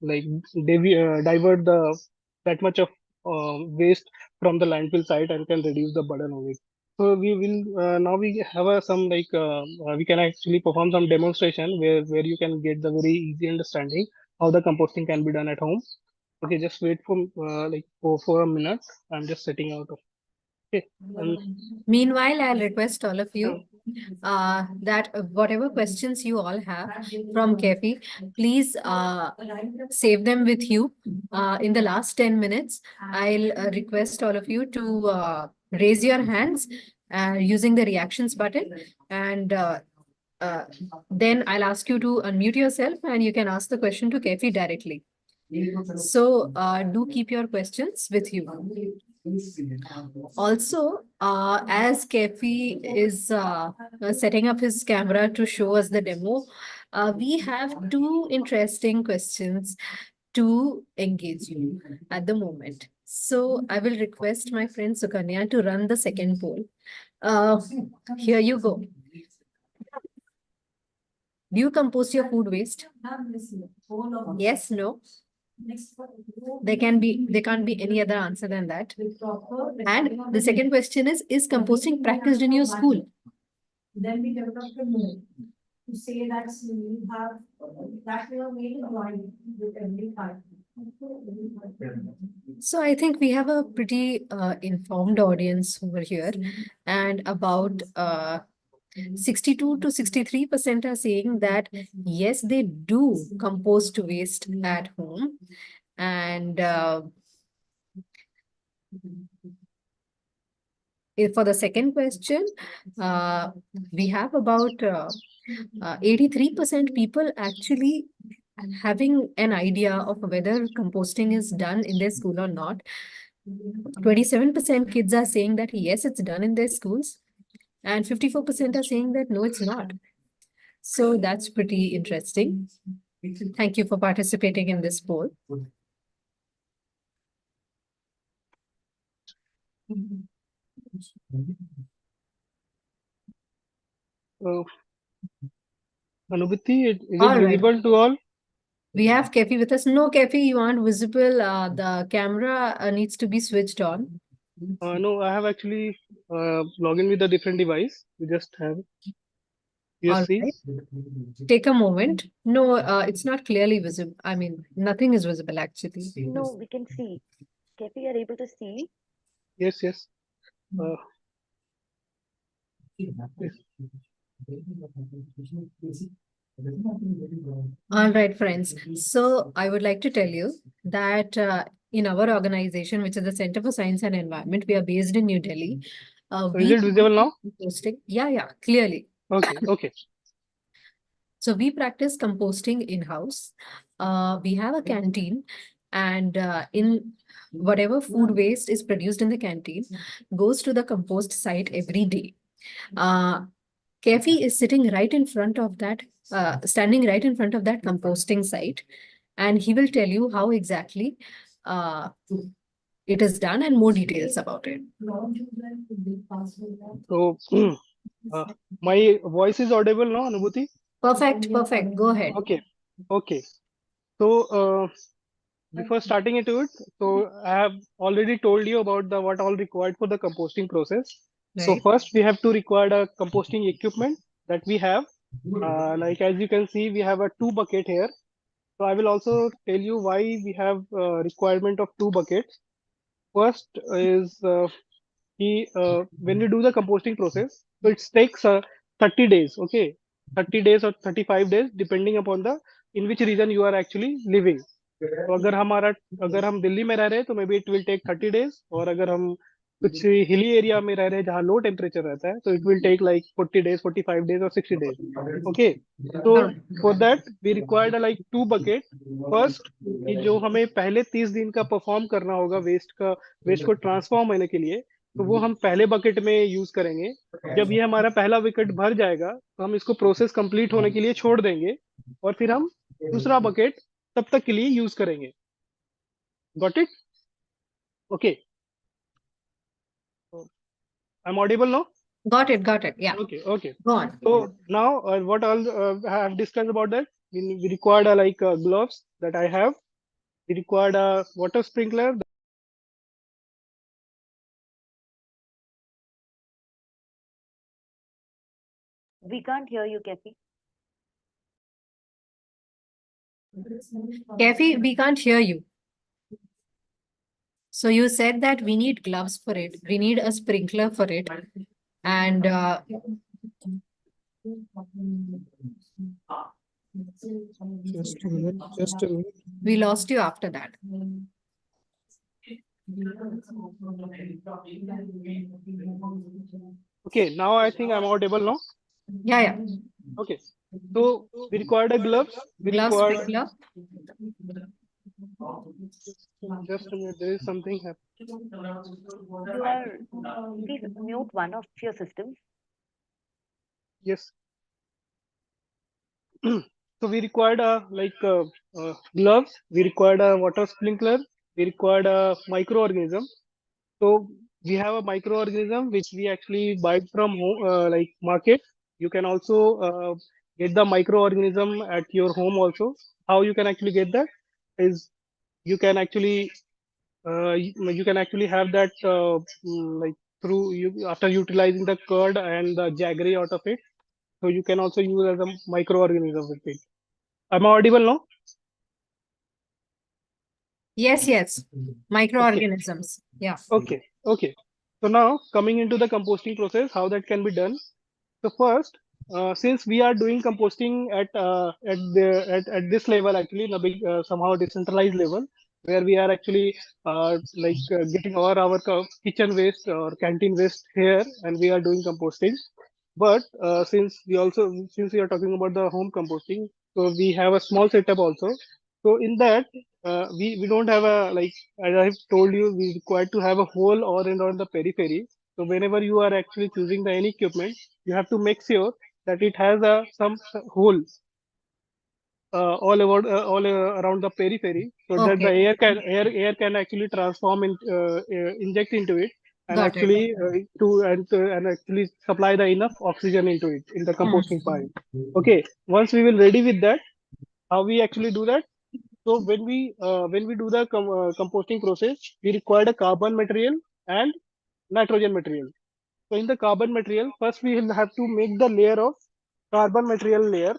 like divert the that much of waste from the landfill site and can reduce the burden of it. So we will now we have some we can actually perform some demonstration where you can get the very easy understanding how the composting can be done at home. Okay, just wait for for a minute. I'm just setting out of. Okay, and Meanwhile, I'll request all of uh, you that whatever questions you all have from Kefi, please save them with you in the last 10 minutes. I'll request all of you to raise your hands using the reactions button, and uh, then I'll ask you to unmute yourself and you can ask the question to Kefi directly. So do keep your questions with you. Also, as Kefi is setting up his camera to show us the demo, we have two interesting questions to engage you at the moment. So I will request my friend Sukanya to run the second poll. Uh, Here you go. Do you compost your food waste? Yes, no. There can't be any other answer than that. And the second question is composting practiced in your school? say that you have that you have made in mind with every part. So I think we have a pretty informed audience over here, and about 62 to 63% are saying that yes, they do compost waste at home, and for the second question, we have about 83% people actually having an idea of whether composting is done in their school or not. 27% kids are saying that yes, it's done in their schools, and 54% are saying that no, it's not. So that's pretty interesting. Thank you for participating in this poll. Uh, Anubhuti, is All it right. visible to all? We have Kefi with us. No, Kefi, you aren't visible. The camera needs to be switched on. No, I have actually logged in with a different device. We just have All USC. right. Take a moment. No, it's not clearly visible. I mean, nothing is visible actually. No, we can see. Kefi, are able to see? Yes, yes. Yes. All right, friends. So I would like to tell you that in our organization, which is the Center for Science and Environment, we are based in New Delhi. So is it visible now? Composting. Yeah, clearly. Okay, okay. So we practice composting in-house. We have a canteen, and in whatever food waste is produced in the canteen goes to the compost site every day. Kefi is sitting right in front of that, standing right in front of that composting site, and he will tell you how exactly it is done and more details about it. So my voice is audible now, Anubhuti? Perfect. Go ahead. Okay, okay. So before starting into it, so I have already told you about the what all required for the composting process. So Right. first we have to require a composting equipment that we have. Like as you can see, we have a two bucket here. So I will also tell you why we have requirement of two buckets. First is when we do the composting process, so it takes 30 days, okay, 30 days or 35 days depending upon the in which region you are actually living. तो अगर हम दिल्ली में रह रहे हैं तो maybe it will take 30 days, और अगर हम कुछ हिली एरिया में रह रहे हैं जहाँ लो टेम्परेचर रहता है तो it will take like 40 days, 45 days और 60 days. ओके, तो for that we required like two bucket. First कि जो हमें पहले 30 दिन का परफॉर्म करना होगा वेस्ट को ट्रांसफॉर्म होने के लिए, तो वो हम पहले बकेट में यूज करेंगे. जब ये हमारा पहला बकेट भर जाएगा तो हम इसको प्रोसेस कंप्लीट होने के लिए छोड़ देंगे, और फिर हम दूसरा बकेट तब तक के लिए यूज करेंगे. Got it? Okay, I'm audible now? Got it. Yeah. Okay. Go on. So now what all I have discussed about that, we required gloves that I have. We required a water sprinkler. We can't hear you, Kefi. Kefi, we can't hear you. So you said that we need gloves for it. We need a sprinkler for it. And Just a minute. we lost you after that. Okay, now I think I'm audible now. Yeah. Okay. So we required a gloves. We Gloves, required sprinkler. just a minute. There is something happening. You are, please mute one of your systems. Yes. So we required gloves. We required a water sprinkler. We required a microorganism. So we have a microorganism which we actually buy from home, like market. You can also get the microorganism at your home also. How you can actually get that is you can actually you can actually have that like through you after utilizing the curd and the jaggery out of it. So you can also use as a microorganism with it. Am I audible now? Yes, Okay. microorganisms. Yeah. Okay. So now coming into the composting process, how that can be done. So first, since we are doing composting at this level, actually in a big somehow decentralized level, where we are actually getting all our kitchen waste or canteen waste here, and we are doing composting. But since we are talking about the home composting, so we have a small setup also. So in that, we don't have a, like, as I've told you, we require to have a hole or in on the periphery. So whenever you are actually choosing the any equipment, you have to make sure that it has a some hole all around the periphery, so that the Okay, air can actually transform inject into it, and got it. actually and actually supply the enough oxygen into it in the Hmm. composting pile. Okay, once we will ready with that, how we actually do that. So when we do the composting process, we require a carbon material and nitrogen material. So in the carbon material, first we will have to make the layer of carbon material layer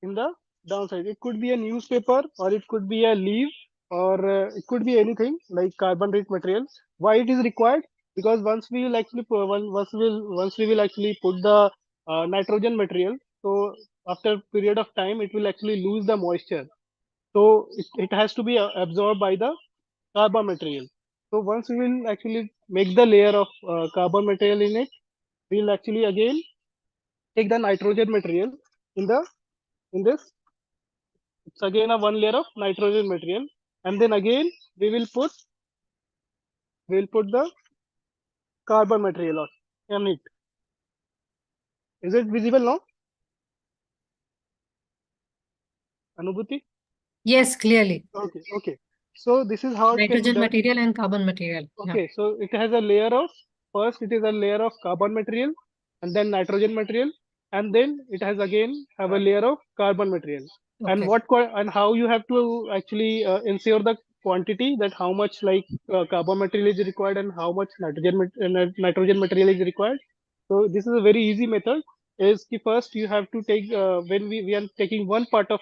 in the downside. It could be a newspaper, or it could be a leaf, or it could be anything like carbon rich material. Why it is required? Because once we will actually once we will actually put the nitrogen material, so after a period of time it will actually lose the moisture. So it has to be absorbed by the carbon material. So once we will actually make the layer of carbon material in it, we will actually again take the nitrogen material in the in this. It's again a one layer of nitrogen material, and then again we will put the carbon material on it. Is it visible now, Anubhuti? Yes, clearly. Okay. So this is how it can be Nitrogen done. material and carbon material. Yeah. Okay, so it has a layer of, first it is a layer of carbon material, and then nitrogen material, and then it has again have a layer of carbon material. And Okay. and how you have to actually ensure the quantity, that how much like carbon material is required and how much nitrogen material is required. So this is a very easy method. Is ki first you have to take when we are taking one part of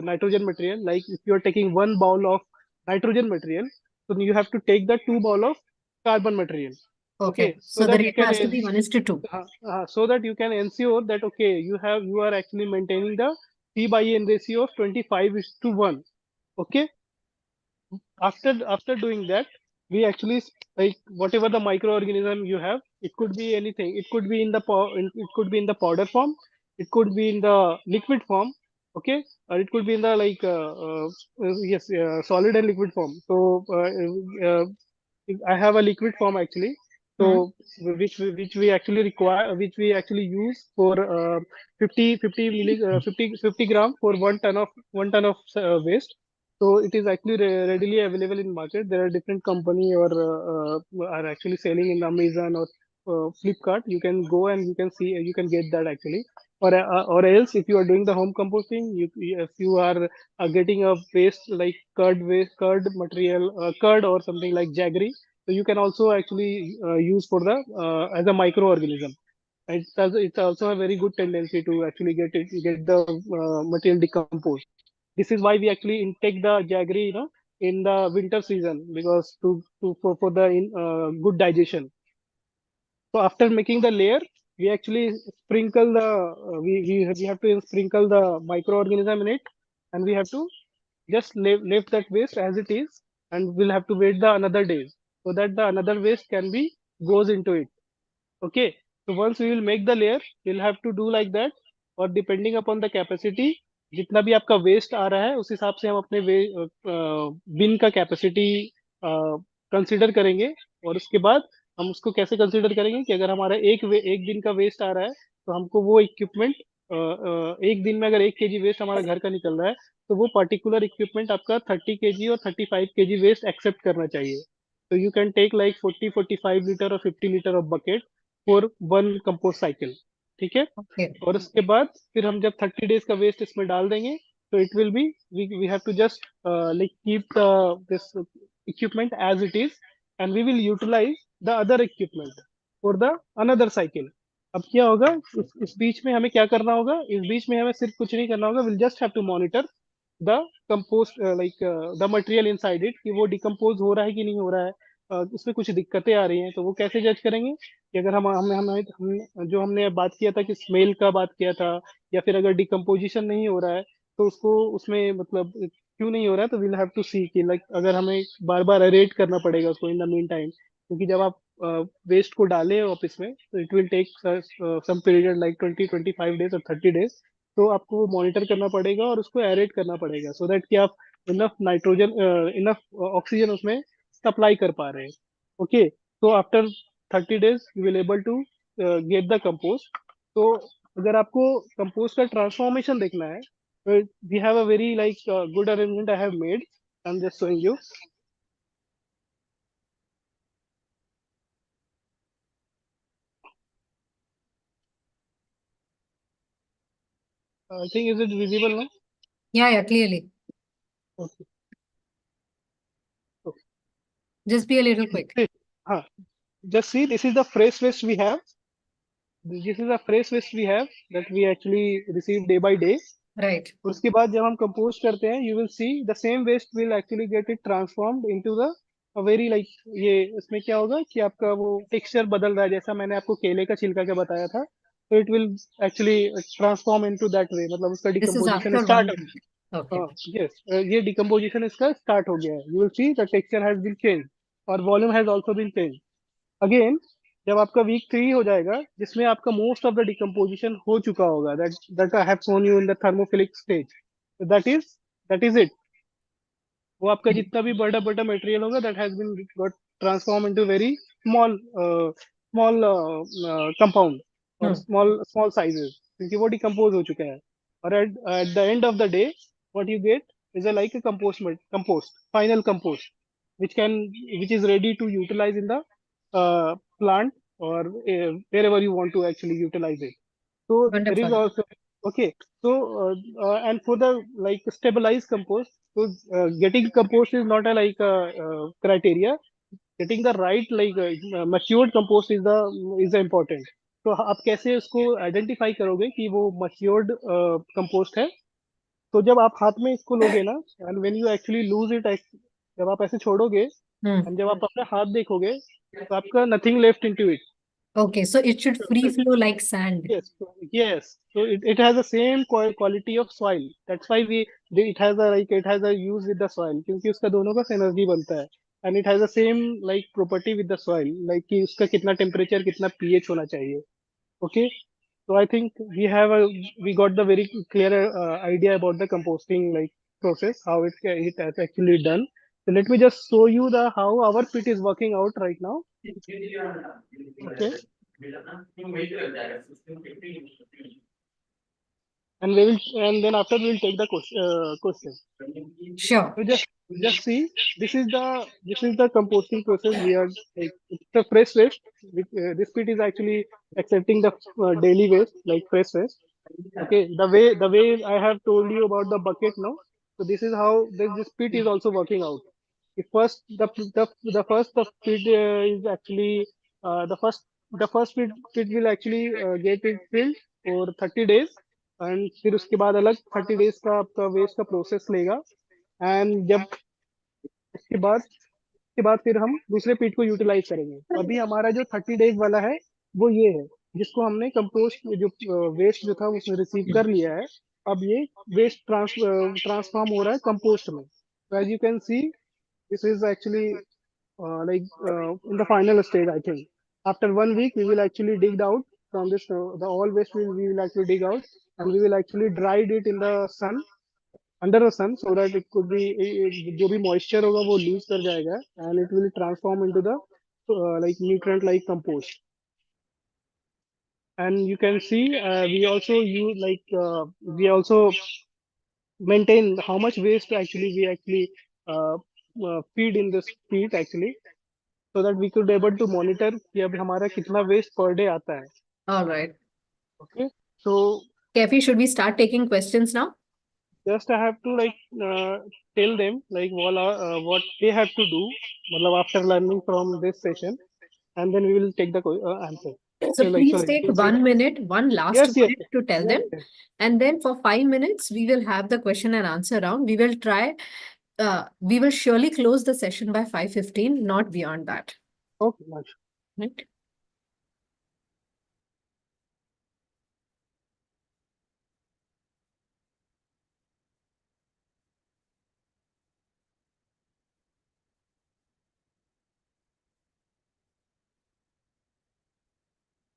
nitrogen material, like if you are taking one bowl of nitrogen material, so you have to take the two bowl of carbon material. Okay. Okay, so So the that you ratio can has to be 1:2. so that you can ensure that okay, you are actually maintaining the C by N ratio of 25 is to 1. Okay, after doing that, we actually like whatever the microorganism you have, it could be anything. It could be in the it could be in the powder form, it could be in the liquid form. Okay, or it could be in the yes, solid and liquid form. So I have a liquid form actually. Hmm. So which we actually require, which we actually use for 50 gram for 1 ton of waste. So it is actually readily available in market. There are different company or are actually selling in Amazon or Flipkart. You can go and you can see, you can get that actually. Or else if you are doing the home composting, if you are getting a waste like curd material, curd or something like jaggery, so you can also actually use for the as a microorganism. It's also a very good tendency to actually get the material decomposed. This is why we actually intake the jaggery, in the winter season, because for the good digestion. So after making the layer, we actually sprinkle the we have to sprinkle the microorganism in it, and we have to just leave that waste as it is, and we'll have to wait the another days, so that the another waste can be goes into it. Okay, so once we will make the layer, we'll have to do like that, और depending upon the capacity, जितना भी आपका waste आ रहा है उस हिसाब से हम अपने बिन का कैपेसिटी कंसिडर करेंगे। और उसके बाद हम उसको कैसे कंसिडर करेंगे कि अगर हमारा एक दिन का वेस्ट आ रहा है, तो हमको वो इक्विपमेंट एक दिन में अगर 1 kg वेस्ट हमारा घर का निकल रहा है, तो वो पर्टिकुलर इक्विपमेंट आपका 30 kg और 35 kg वेस्ट एक्सेप्ट करना चाहिए। So you can take like 40-45 liter or 50 liter of bucket for one compost cycle. ठीक है, Okay. और उसके बाद फिर हम जब 30 days का वेस्ट इसमें डाल देंगे, तो it will B we have to just like keep this equipment as it is, and we will utilize the other equipment for the another cycle. अब क्या होगा, इस बीच में हमें क्या करना होगा, इस बीच में हमें सिर्फ कुछ नहीं करना होगा, will just have to monitor the compost like the material inside it, कि वो डिकम्पोज हो रहा है कि नहीं हो रहा है, उसमें कुछ दिक्कतें आ रही हैं, तो वो कैसे जज करेंगे कि अगर हम जो हमने बात किया था कि स्मेल का बात किया था, या फिर अगर डिकम्पोजिशन नहीं हो रहा है तो उसको उसमें मतलब क्यों नहीं हो रहा है, तो विल हैव टू सी कि लाइक अगर हमें बार बार रेट करना पड़ेगा उसको इन द मीन टाइम, क्योंकि जब आप वेस्ट को डाले ऑफिस में तो it will take some period like 20-25 days और 30 डेज, तो आपको वो मॉनिटर करना पड़ेगा और उसको एरेट करना पड़ेगा, सो दैट कि आप इनफ नाइट्रोजन इनफ ऑक्सीजन उसमें सप्लाई कर पा रहे हैं। ओके, तो after 30 days you will able to get the compost. तो अगर आपको कंपोस्ट का ट्रांसफॉर्मेशन देखना है, we have a very like good arrangement I have made, I am just showing you. I think is it visible now? Yeah, clearly. Okay. Just be a little quick. हाँ, just see, this is the fresh waste we have. This is the fresh waste we have that we actually receive day by day. Right. उसके बाद जब हम compost करते हैं, you will see the same waste will actually get it transformed into the a very like, ये इसमें क्या होगा कि आपका वो टेक्सचर बदल रहा है, जैसा मैंने आपको केले का छिलका का बताया था, तो it will actually transform into that way, मतलब उसका This is decomposition after start. 1 week. Okay. हाँ, यस, ये डिकम्पोजिशन इसका स्टार्ट हो गया है, you will see the texture has been change और volume has also been change. Again जब आपका वीक 3 हो जाएगा, जिसमें आपका मोस्ट ऑफ द डिकम्पोजिशन हो चुका होगा, that that I have shown you in the thermophilic stage, that is it. वो आपका जितना भी बड़ा बड़ा मटेरियल होगा, that has been got transform into very small small compound और Hmm. स्मॉल स्मॉल साइजेस, क्योंकि वो डिकम्पोज हो चुका है। और at the end of the day what you get is a like a compost final compost, which can which is ready to utilize in the plant, or wherever you want to actually utilize it. So there is Wonderful. also, okay, so and for the like stabilized compost, so getting compost is not a like a criteria, getting the right like matured compost is the important। तो आप कैसे उसको identify करोगे कि वो matured compost है? तो जब आप हाथ में इसको लोगे ना, and when you actually lose it, जब आप ऐसे छोड़ोगे Hmm. एंड जब आप अपना हाथ देखोगे, तो आपका nothing left into it. Okay, so it should free flow like sand. Yes, yes. So it has the same quality of soil. That's why it has a like it has a use with the soil, क्योंकि उसका दोनों का synergy बनता है, and it has the same like property with the soil, like कि उसका कितना temperature, कितना pH होना चाहिए। Okay, so I think we got the very clear idea about the composting like process, how it has actually done. So let me just show you the how our pit is working out right now. Okay, and and then after we'll take the question. Sure. So just see, this is the composting process. We are like, it's the fresh waste. This pit is actually accepting the daily waste like fresh waste. Okay, the way I have told you about the bucket now. So this is how this pit is also working out. The first the pit is actually the first pit will actually get it filled for 30 days, and फिर उसके बाद अलग 30 days का आपका waste का process लेगा। And जब उसके बाद फिर हम दूसरे पीट को यूटिलाइज करेंगे। तो अभी हमारा जो 30 डेज वाला है वो ये है, जिसको हमने कंपोस्ट जो वेस्ट जो था उसने रिसीव कर लिया है। अब ये वेस्ट ट्रांसफॉर्म हो रहा है कंपोस्ट में। तो as you can see, this is actually in the final stage, I think. After 1 week, we will actually dig out from this, the all waste we will actually dig out, and we will actually dry it in the sun, under the sun, so that it could be जो भी moisture होगा वो lose कर जाएगा, and it will transform into the like nutrient like compost। And you can see we also use like we also maintain how much waste actually we actually feed in this feed actually, so that we could able to monitor कि अब हमारा कितना waste per day आता है। All right. Okay, so Kefi, should we start taking questions now? Just I have to like tell them like what they have to do, मतलब after learning from this session, and then we will take the answer। So like, please sorry, take yes, 1 minute, one last yes, yes, minute to tell yes, them. yes. And then for 5 minutes, we will have the question and answer round. We will try, we will surely close the session by 5:15, not beyond that. Okay, much. Right?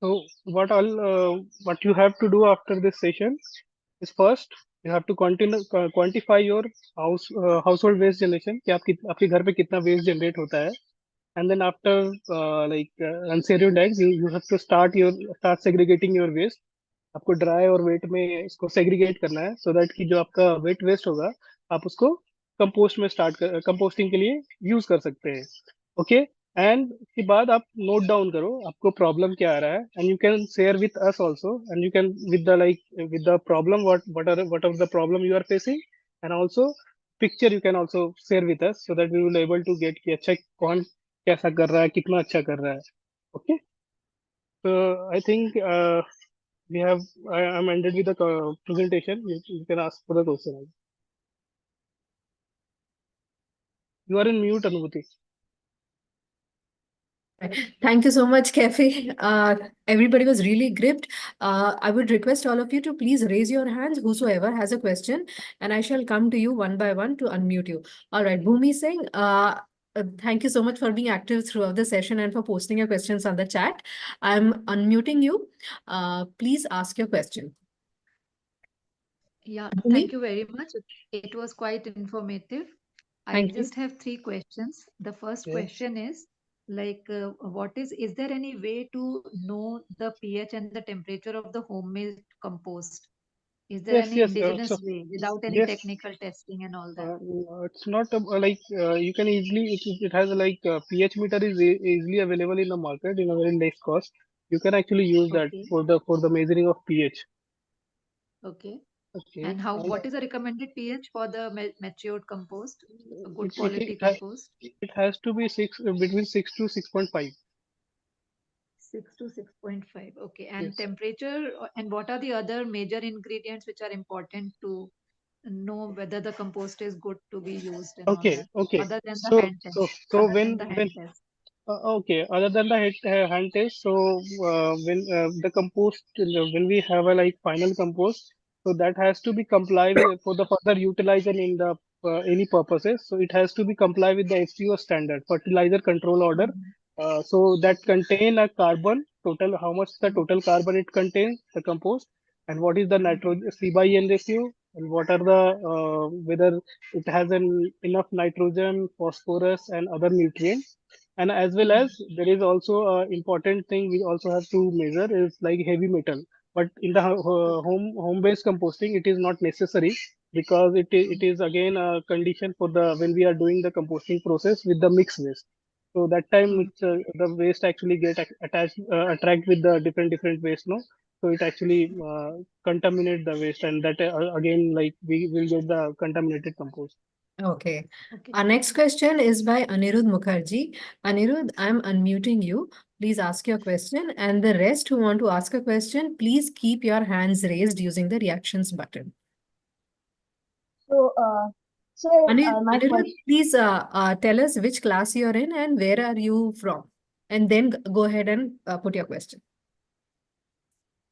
So what you have to do after this session is first you have to quantify your household waste generation कि आपके घर पे कितना waste generate होता है. And then after answer your tags, you have to start segregating your waste. आपको dry और wait में इसको सेग्रीगेट करना है सो दैट कि जो आपका वेट वेस्ट होगा आप उसको कंपोस्टिंग के लिए यूज कर सकते हैं. ओके. एंड उसके बाद आप नोट डाउन करो आपको प्रॉब्लम क्या आ रहा है and you can share with us also and you can with the problem what are the problem you are facing and also picture you can also share with us so that we will able to get कि अच्छा कौन कैसा कर रहा है कितना अच्छा कर रहा है. Okay. So I think I'm ended with the presentation. You can ask for the question. You are in mute, Anubhuti. Thank you so much, Kefi. Everybody was really gripped. I would request all of you to please raise your hands, whosoever has a question, and I shall come to you one by one to unmute you. All right, Bhumi Singh, thank you so much for being active throughout the session and for posting your questions on the chat. I'm unmuting you. Please ask your question. Yeah, Bhumi? thank you very much. It was quite informative. I Thank you. just have three questions. The first Yes. question is is there any way to know the pH and the temperature of the homemade compost? Is there Yes, any yes. indigenous way without any Yes. technical testing and all that? It's not you can easily it has pH meter is easily available in the market in a very less cost. You can actually use that Okay, for the measuring of pH. okay. Okay. And what is the recommended pH for the matured compost, a good It, it, quality it, ha- compost? it has to be between 6 to 6.5. 6 to 6.5. Okay. And Yes. temperature, and what are the other major ingredients which are important to know whether the compost is good to be used and all Okay. that, Okay. other than the So hand test? so so Other than when the when hand test. Okay, other than the hand test, so when the compost, when we have a final compost, so that has to be comply with for the further utilization in the any purposes. So it has to be comply with the FCO standard, fertilizer control order. Mhm. So that Okay. contain a carbon total, how much the total carbon it contains, the compost, and what is the nitrogen C by N ratio, and what are the whether it has enough nitrogen, phosphorus, and other nutrients. And as well as there is also a important thing we also have to measure is like heavy metal, but in the home based composting it is not necessary because it is again a condition for the when we are doing the composting process with the mixed waste. So that time the waste actually get attached attract with the different waste, no. So it actually contaminate the waste, and that again we will get the contaminated compost. Okay. Okay. Our next question is by Anirudh Mukherjee. Anirudh, I'm unmuting you. Please ask your question. And the rest who want to ask a question, please keep your hands raised using the reactions button. So, my Anirudh, question, please tell us which class you're in and where are you from? And then go ahead and put your question.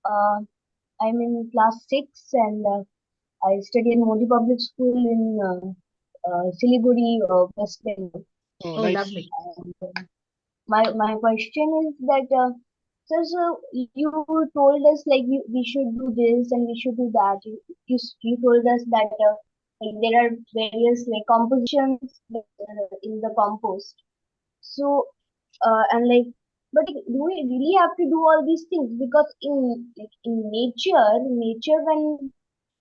I'm in class 6 and I study in Modi Public School in Siliguri, West Bengal. Oh, Oh, nice. lovely. And, my question is that, so you told us like we should do this and we should do that. You told us that like there are various like compositions in the compost. So, and like, but like, do we really have to do all these things? Because in nature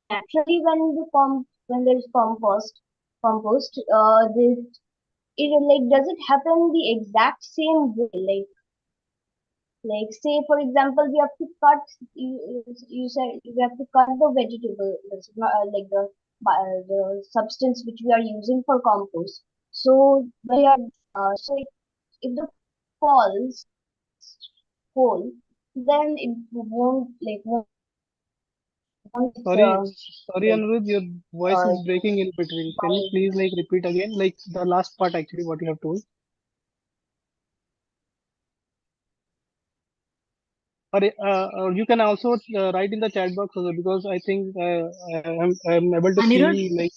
naturally when there's compost, this it like does it happen the exact same way? Like say for example, we have to cut. You said we have to cut the vegetable, like the substance which we are using for compost. So we are so if the falls whole, then it won't Sorry, sorry, like Anirudh, your voice uh is breaking in between. Can you my please repeat again, the last part actually what you have told? Or you can also write in the chat box also, because I think I'm able to Anirudh, see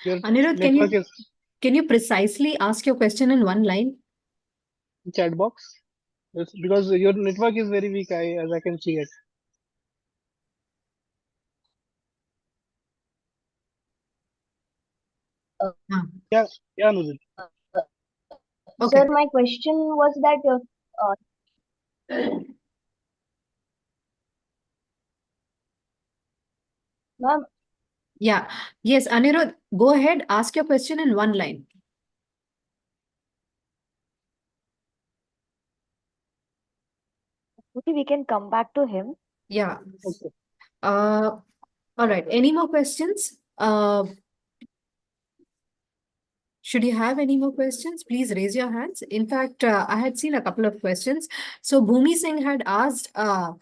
your Anirudh, network is can you precisely ask your question in one line? chat box. Yes, because your network is very weak, as I can see it. Ah, Yeah, yeah, Anirudh. okay. sir, my question was that ma'am, Yeah. Yes, Anirudh, go ahead, ask your question in one line. Maybe we can come back to him. Yeah. Okay. All right. Any more questions? Should you have any more questions, please raise your hands. In fact, I had seen a couple of questions. So Bhumi Singh had asked, are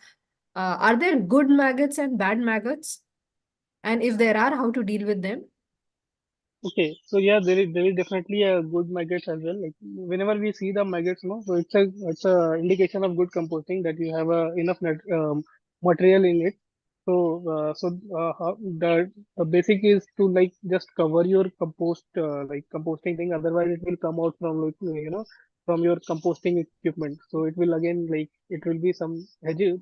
there good maggots and bad maggots? And if there are, how to deal with them? Okay, so yeah, there is definitely a good maggots as well. Like whenever we see the maggots, no, so it's a indication of good composting, that you have enough material in it. The basic is to just cover your composting thing. Otherwise, it will come out from from your composting equipment. So it will again it will be some there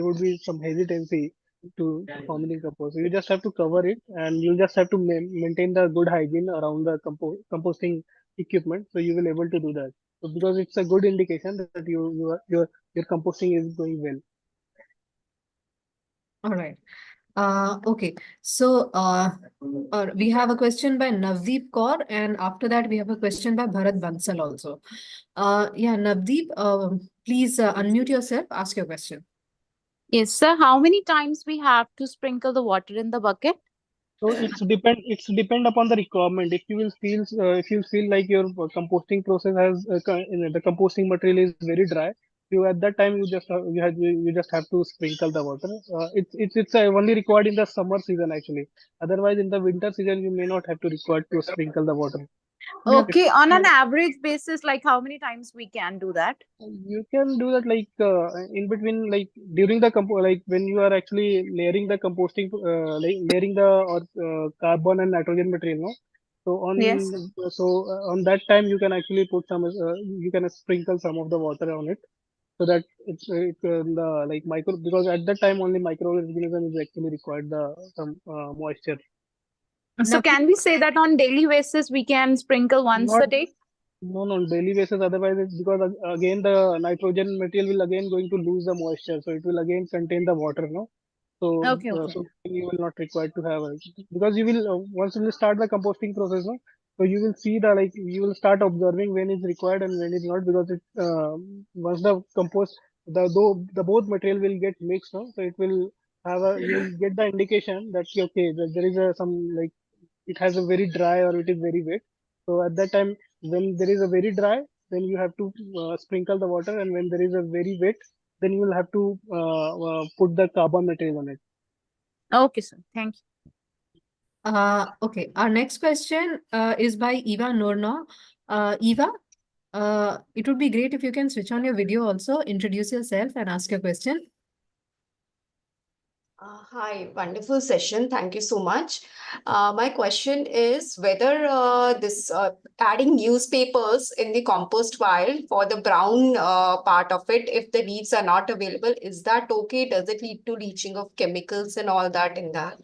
would be some hesitancy to forming compost. So you just have to cover it, and you just have to maintain the good hygiene around the composting equipment. So you will able to do that. So because it's a good indication that your composting is going well. All right. Okay. So we have a question by Navdeep Kaur, and after that we have a question by Bharat Bansal also. Yeah, Navdeep, please unmute yourself, ask your question. Yes, sir. How many times we have to sprinkle the water in the bucket? So it's depend upon the requirement. If you feel like your composting process has the composting material is very dry, you at that time you just have to sprinkle the water. It's only required in the summer season actually. Otherwise, in the winter season, you may not have to require to sprinkle the water. Nav- Okay, on an average basis, like how many times we can do that? You can do that in between, during the when you are actually layering the composting, layering the carbon and nitrogen material, no? So Yes. on that time you can actually put you can sprinkle some of the water on it, so that the micro, because at that time only microorganism is actually required the some moisture. So can we say that on daily basis we can sprinkle once Not a day? No, no, daily basis. Otherwise, it's because again the nitrogen material will again going to lose the moisture, so it will again contain the water, no? Okay, okay. So you will not required to have it, because you will once you will start the composting process, no? So you will see you will start observing when is required and when is not, because it once the compost the both material will get mixed, no? So it will you will get the indication that okay, there is some it has a very dry or it is very wet. So at that time, when there is a very dry, then you have to sprinkle the water, and when there is a very wet, then you will have to put the carbon material on it. Okay, sir. Thank you. Okay, our next question is by Eva Norna. Eva, it would be great if you can switch on your video also, introduce yourself and ask your question. Hi, wonderful session. Thank you so much. My question is whether this adding newspapers in the compost pile for the brown part of it, if the leaves are not available, is that okay? Does it lead to leaching of chemicals and all that in that?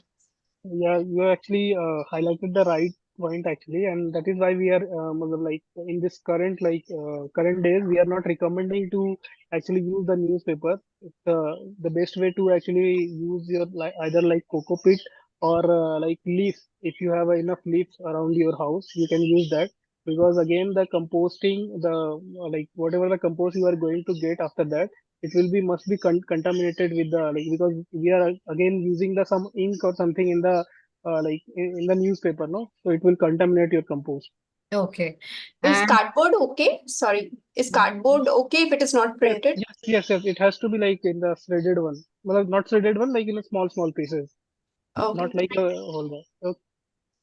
Yeah, you actually highlighted the right point actually, and that is why we are in this current days we are not recommending to actually use the newspaper. The best way to actually use your either cocoa pit or leaf. If you have enough leaves around your house, you can use that, because again the composting, the whatever the compost you are going to get after that, it will be must be contaminated with the because we are again using the some ink or something in the in the newspaper, no? So it will contaminate your compost. Okay. Is And cardboard okay? Sorry, is cardboard okay if it is not Yes, printed? yes. It has to be like in the threaded one. Well, not threaded one, like in a small pieces, Okay, not like a whole one. Okay.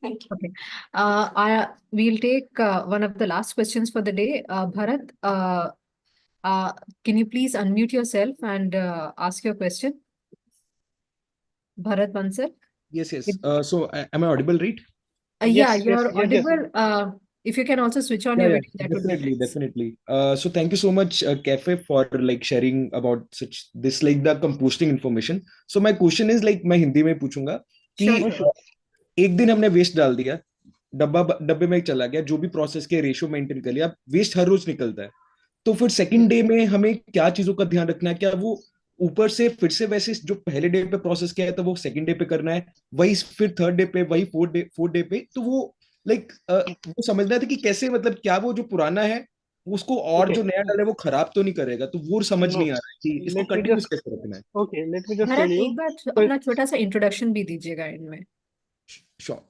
thank you. okay. We'll take one of the last questions for the day. Bharat, uh, can you please unmute yourself and ask your question? Bharat Bansal? Yes, yes. Am I audible, right? Yeah, Yes. you're audible. If you can also switch on Yeah, your yeah, video, that would be definitely, nice. definitely. So thank you so much, Cafe, for like sharing about such this like the composting information. So my question is like मैं हिंदी में पूछूंगा कि Sure, No sure. sure. एक दिन हमने waste डाल दिया, डब्बे में चला गया, जो भी प्रोसेस के रेशियो मेंटेन कर लिया, वेस्ट हर रोज निकलता है, तो फिर सेकंड डे में हमें क्या चीजों का ध्यान रखना है? क्या वो ऊपर से फिर से वैसे जो पहले डे पे प्रोसेस किया है तो वो सेकंड डे पे करना है, वही फिर थर्ड डे पे, वही फोर्थ डे पे, तो वो लाइक वो समझना था कि कैसे, मतलब क्या वो जो पुराना है उसको और Okay. जो नया डाले वो खराब तो नहीं करेगा, तो वो समझ No. नहीं आ रहा है कि इसको Let me कंटिन्यूस just कैसे रखना है. Okay. Let me just tell Bharat, you. एक बार So, अपना छोटा सा इंट्रोडक्शन भी दीजिएगा इनमें. Sure.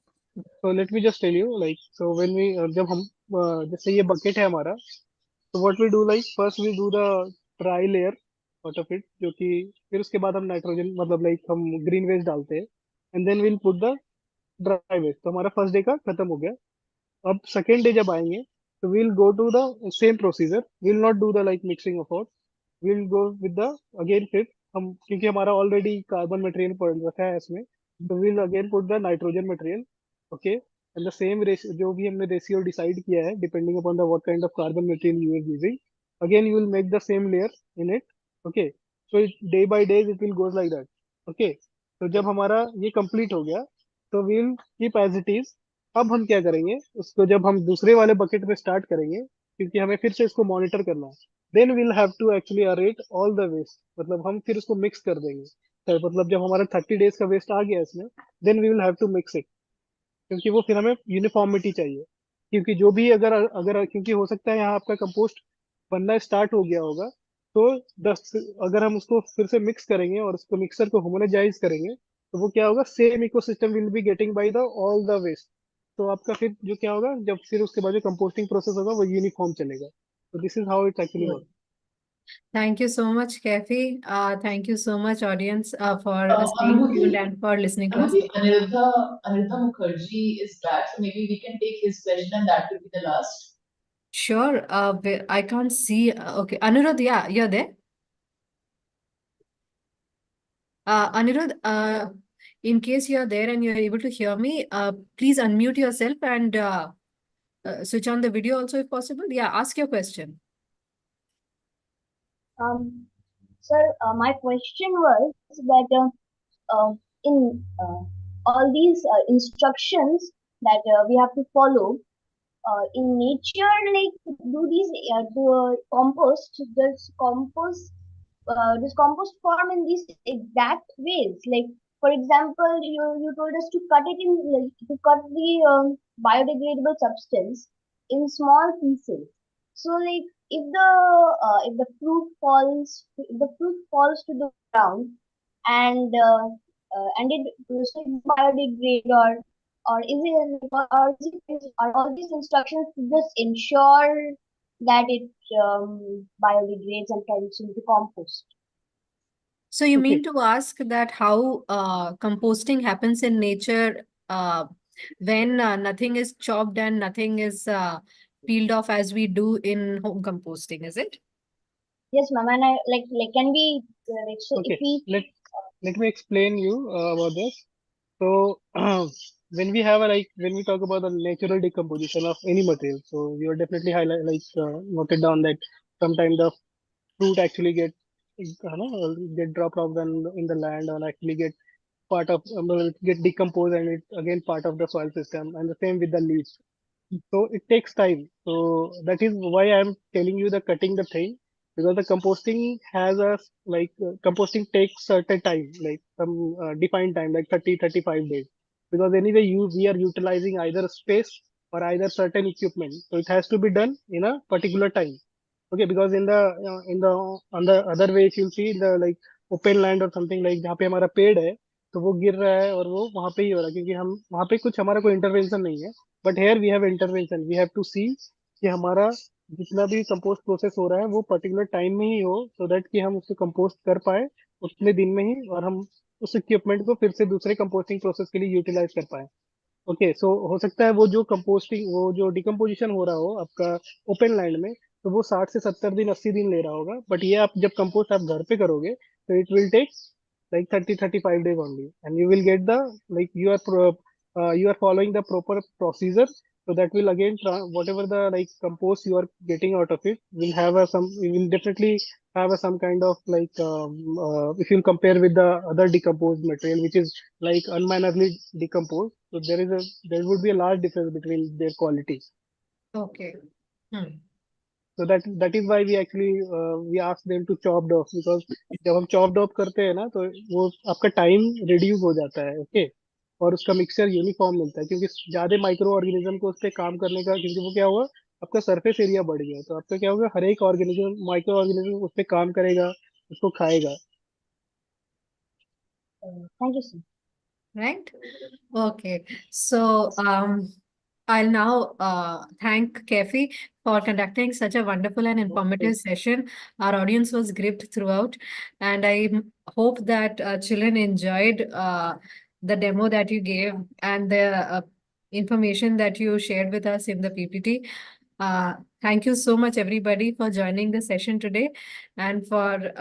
so let me just tell you, like, so when we जब हम जैसे ये bucket है हमारा, so what we do, like first we do the dry layer out of it, जो कि फिर उसके बाद हम नाइट्रोजन मतलब like हम green waste डालते हैं, and then we'll put the dry waste. तो हमारा फर्स्ट डे का खत्म हो गया. अब सेकेंड डे जब आएंगे तो we'll go to the same procedure. We'll not do the like mixing of all. We'll go with the again फिर हम क्योंकि हमारा ऑलरेडी कार्बन मटेरियल पड़ रखा है इसमें, तो we'll again put the nitrogen material. Okay, and the same ratio जो भी हमने रेशियो डिसाइड किया है depending upon the what kind of carbon material you are using, again you will make the same layer in it. Okay, so day by day it will goes like that. Okay, तो जब हमारा ये complete हो गया तो we'll keep as it is. अब हम क्या करेंगे उसको, जब हम दूसरे वाले बकेट में स्टार्ट करेंगे, क्योंकि हमें फिर से इसको मॉनिटर करना है, then we'll have to actually aerate all the waste. मतलब हम फिर उसको मिक्स कर देंगे. तो मतलब जब हमारा 30 days का वेस्ट आ गया इसमें, then we will have to mix it, क्योंकि वो फिर हमें यूनिफॉर्मिटी चाहिए. क्योंकि जो भी अगर अगर क्योंकि हो सकता है यहाँ आपका कंपोस्ट बनना स्टार्ट हो गया होगा, तो 10 अगर हम उसको फिर से मिक्स करेंगे और उसको मिक्सर को होमोजेनाइज करेंगे, तो वो क्या होगा, same ecosystem will be getting by the all the waste. तो आपका फिर जो क्या होगा, जब फिर उसके बाद जो कंपोस्टिंग प्रोसेस होगा वो यूनिफॉर्म चलेगा. तो this is how it actually work. Thank you so much, Kathy. Thank you so much, audience, for staying tuned and for listening to us. Aniruddha Mukherjee is back, so maybe we can take his question and that will be the last. Sure. I can't see. Okay, Anirudh, yeah, you're there. Anirudh, in case you're there and you're able to hear me, please unmute yourself and switch on the video also if possible. Yeah, ask your question. Sir, my question was that in all these instructions that we have to follow in nature, like do these does compost form in these exact ways? Like, for example, you told us to cut it in, like, to cut the biodegradable substance in small pieces. So, like, if the fruit falls to the ground and it doesn't biodegrade, or is it are all these instructions to just ensure that it biodegrades and turns into compost? So you Okay. mean to ask that how composting happens in nature when nothing is chopped and nothing is peeled off as we do in home composting, is it? Yes, ma'am. And I like can we like so Okay, if we let me explain you about this. So when we have a like when we talk about the natural decomposition of any material, so you are definitely highlight noted down that sometimes the fruit actually get dropped off in the land, or actually get part of get decomposed, and it again part of the soil system, and the same with the leaves. So it takes time. So that is why I'm telling you the cutting the thing, because the composting has a composting takes certain time, like some defined time, like 30-35 days. Because anyway, we are utilizing either space or either certain equipment, so it has to be done in a particular time. Okay, because in the on the other way, if you see the like open land or something like जहाँ पे हमारा पेड़ है, तो वो गिर रहा है और वो वहां पे ही हो रहा है, क्योंकि हम वहां पे कुछ हमारा कोई इंटरवेंशन नहीं है। But here we have intervention, we have to see कि हमारा जितना भी कंपोस्ट प्रोसेस हो रहा है वो पर्टिकुलर टाइम में ही हो, सो दैट कि हम उसको कंपोस्ट कर पाए उतने दिन में ही, और हम उस इक्विपमेंट को फिर से दूसरे कंपोस्टिंग प्रोसेस के लिए यूटिलाइज कर पाए। ओके, सो हो सकता है वो जो कंपोस्टिंग, वो जो डिकम्पोजिशन हो रहा हो आपका ओपन लैंड में, तो वो 60 से 70 दिन 80 दिन ले रहा होगा। बट ये आप जब कंपोस्ट आप घर पे करोगे तो it will take like 30-35 days only, and you will get the, like, you are following the proper procedure. So that will again whatever the like compost you are getting out of it will have a some, you will definitely have a some kind of like if you compare with the other decomposed material which is like unmanagedly decomposed, so there would be a large difference between their quality. Okay. Hmm. So that is why we actually we ask them to chopped off, because जब हम chopped off करते हैं ना तो वो आपका time reduce हो जाता है। ओके, और उसका मिक्सचर यूनिफॉर्म मिलता है, क्योंकि ज्यादा माइक्रो ऑर्गेनिज्म को उस पर काम करने का, क्योंकि वो क्या हुआ, आपका सरफेस एरिया बढ़ गया, तो आपका क्या होगा, हर एक ऑर्गेनिज्म, माइक्रो ऑर्गेनिज्म उस पर काम करेगा, उसको खाएगा। Thank you, sir. Right? Okay. So I'll now thank Kefi for conducting such a wonderful and informative session. Our audience was gripped throughout, and I hope that children enjoyed the demo that you gave and the information that you shared with us in the PPT. Thank you so much, everybody, for joining the session today and for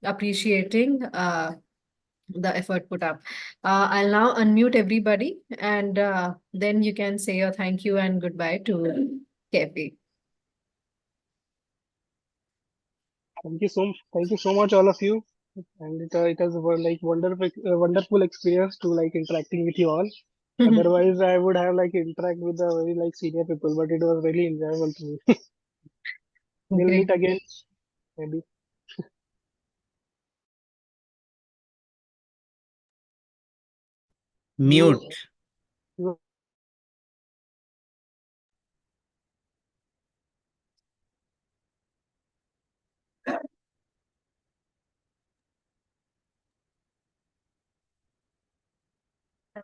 appreciating the effort put up. I'll now unmute everybody, and then you can say your thank you and goodbye to Kefi. Thank you so much, all of you, and it has like wonderful experience to like interacting with you all. Otherwise, I would have like interact with the very like senior people, but it was really enjoyable to me. We'll Great. meet again, maybe. Mute. You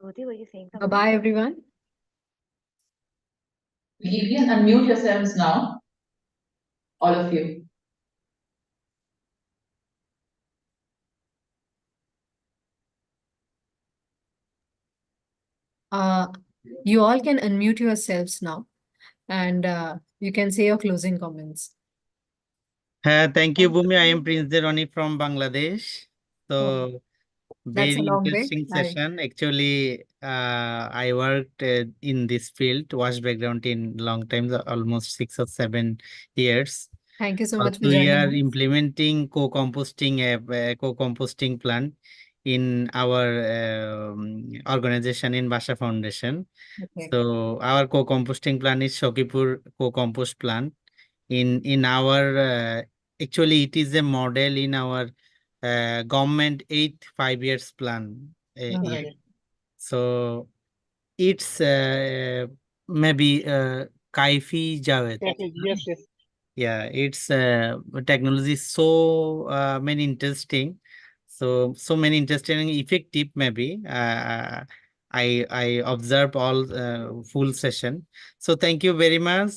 Ruti, were you saying something? Bye-bye, everyone. You can unmute yourselves now, all of you. You all can unmute yourselves now, and you can say your closing comments. Thank you, Bhumi. I am Prince Deroni from Bangladesh. Oh, So, that's a very long way. interesting session. Actually, I worked in this field, wash background in long time, almost 6 or 7 years. Thank you so much for Also, we joining are us. implementing co-composting plan in our organization in Basha Foundation. Okay. So, our co-composting plan is Shokipur co-compost plan. In our actually it is a model in our government 8 5 years plan. Okay. So it's maybe Kaifi Javed. yes, yes. Yeah, it's technology is so many interesting, so many interesting and effective. Maybe I observe all full session. So thank you very much.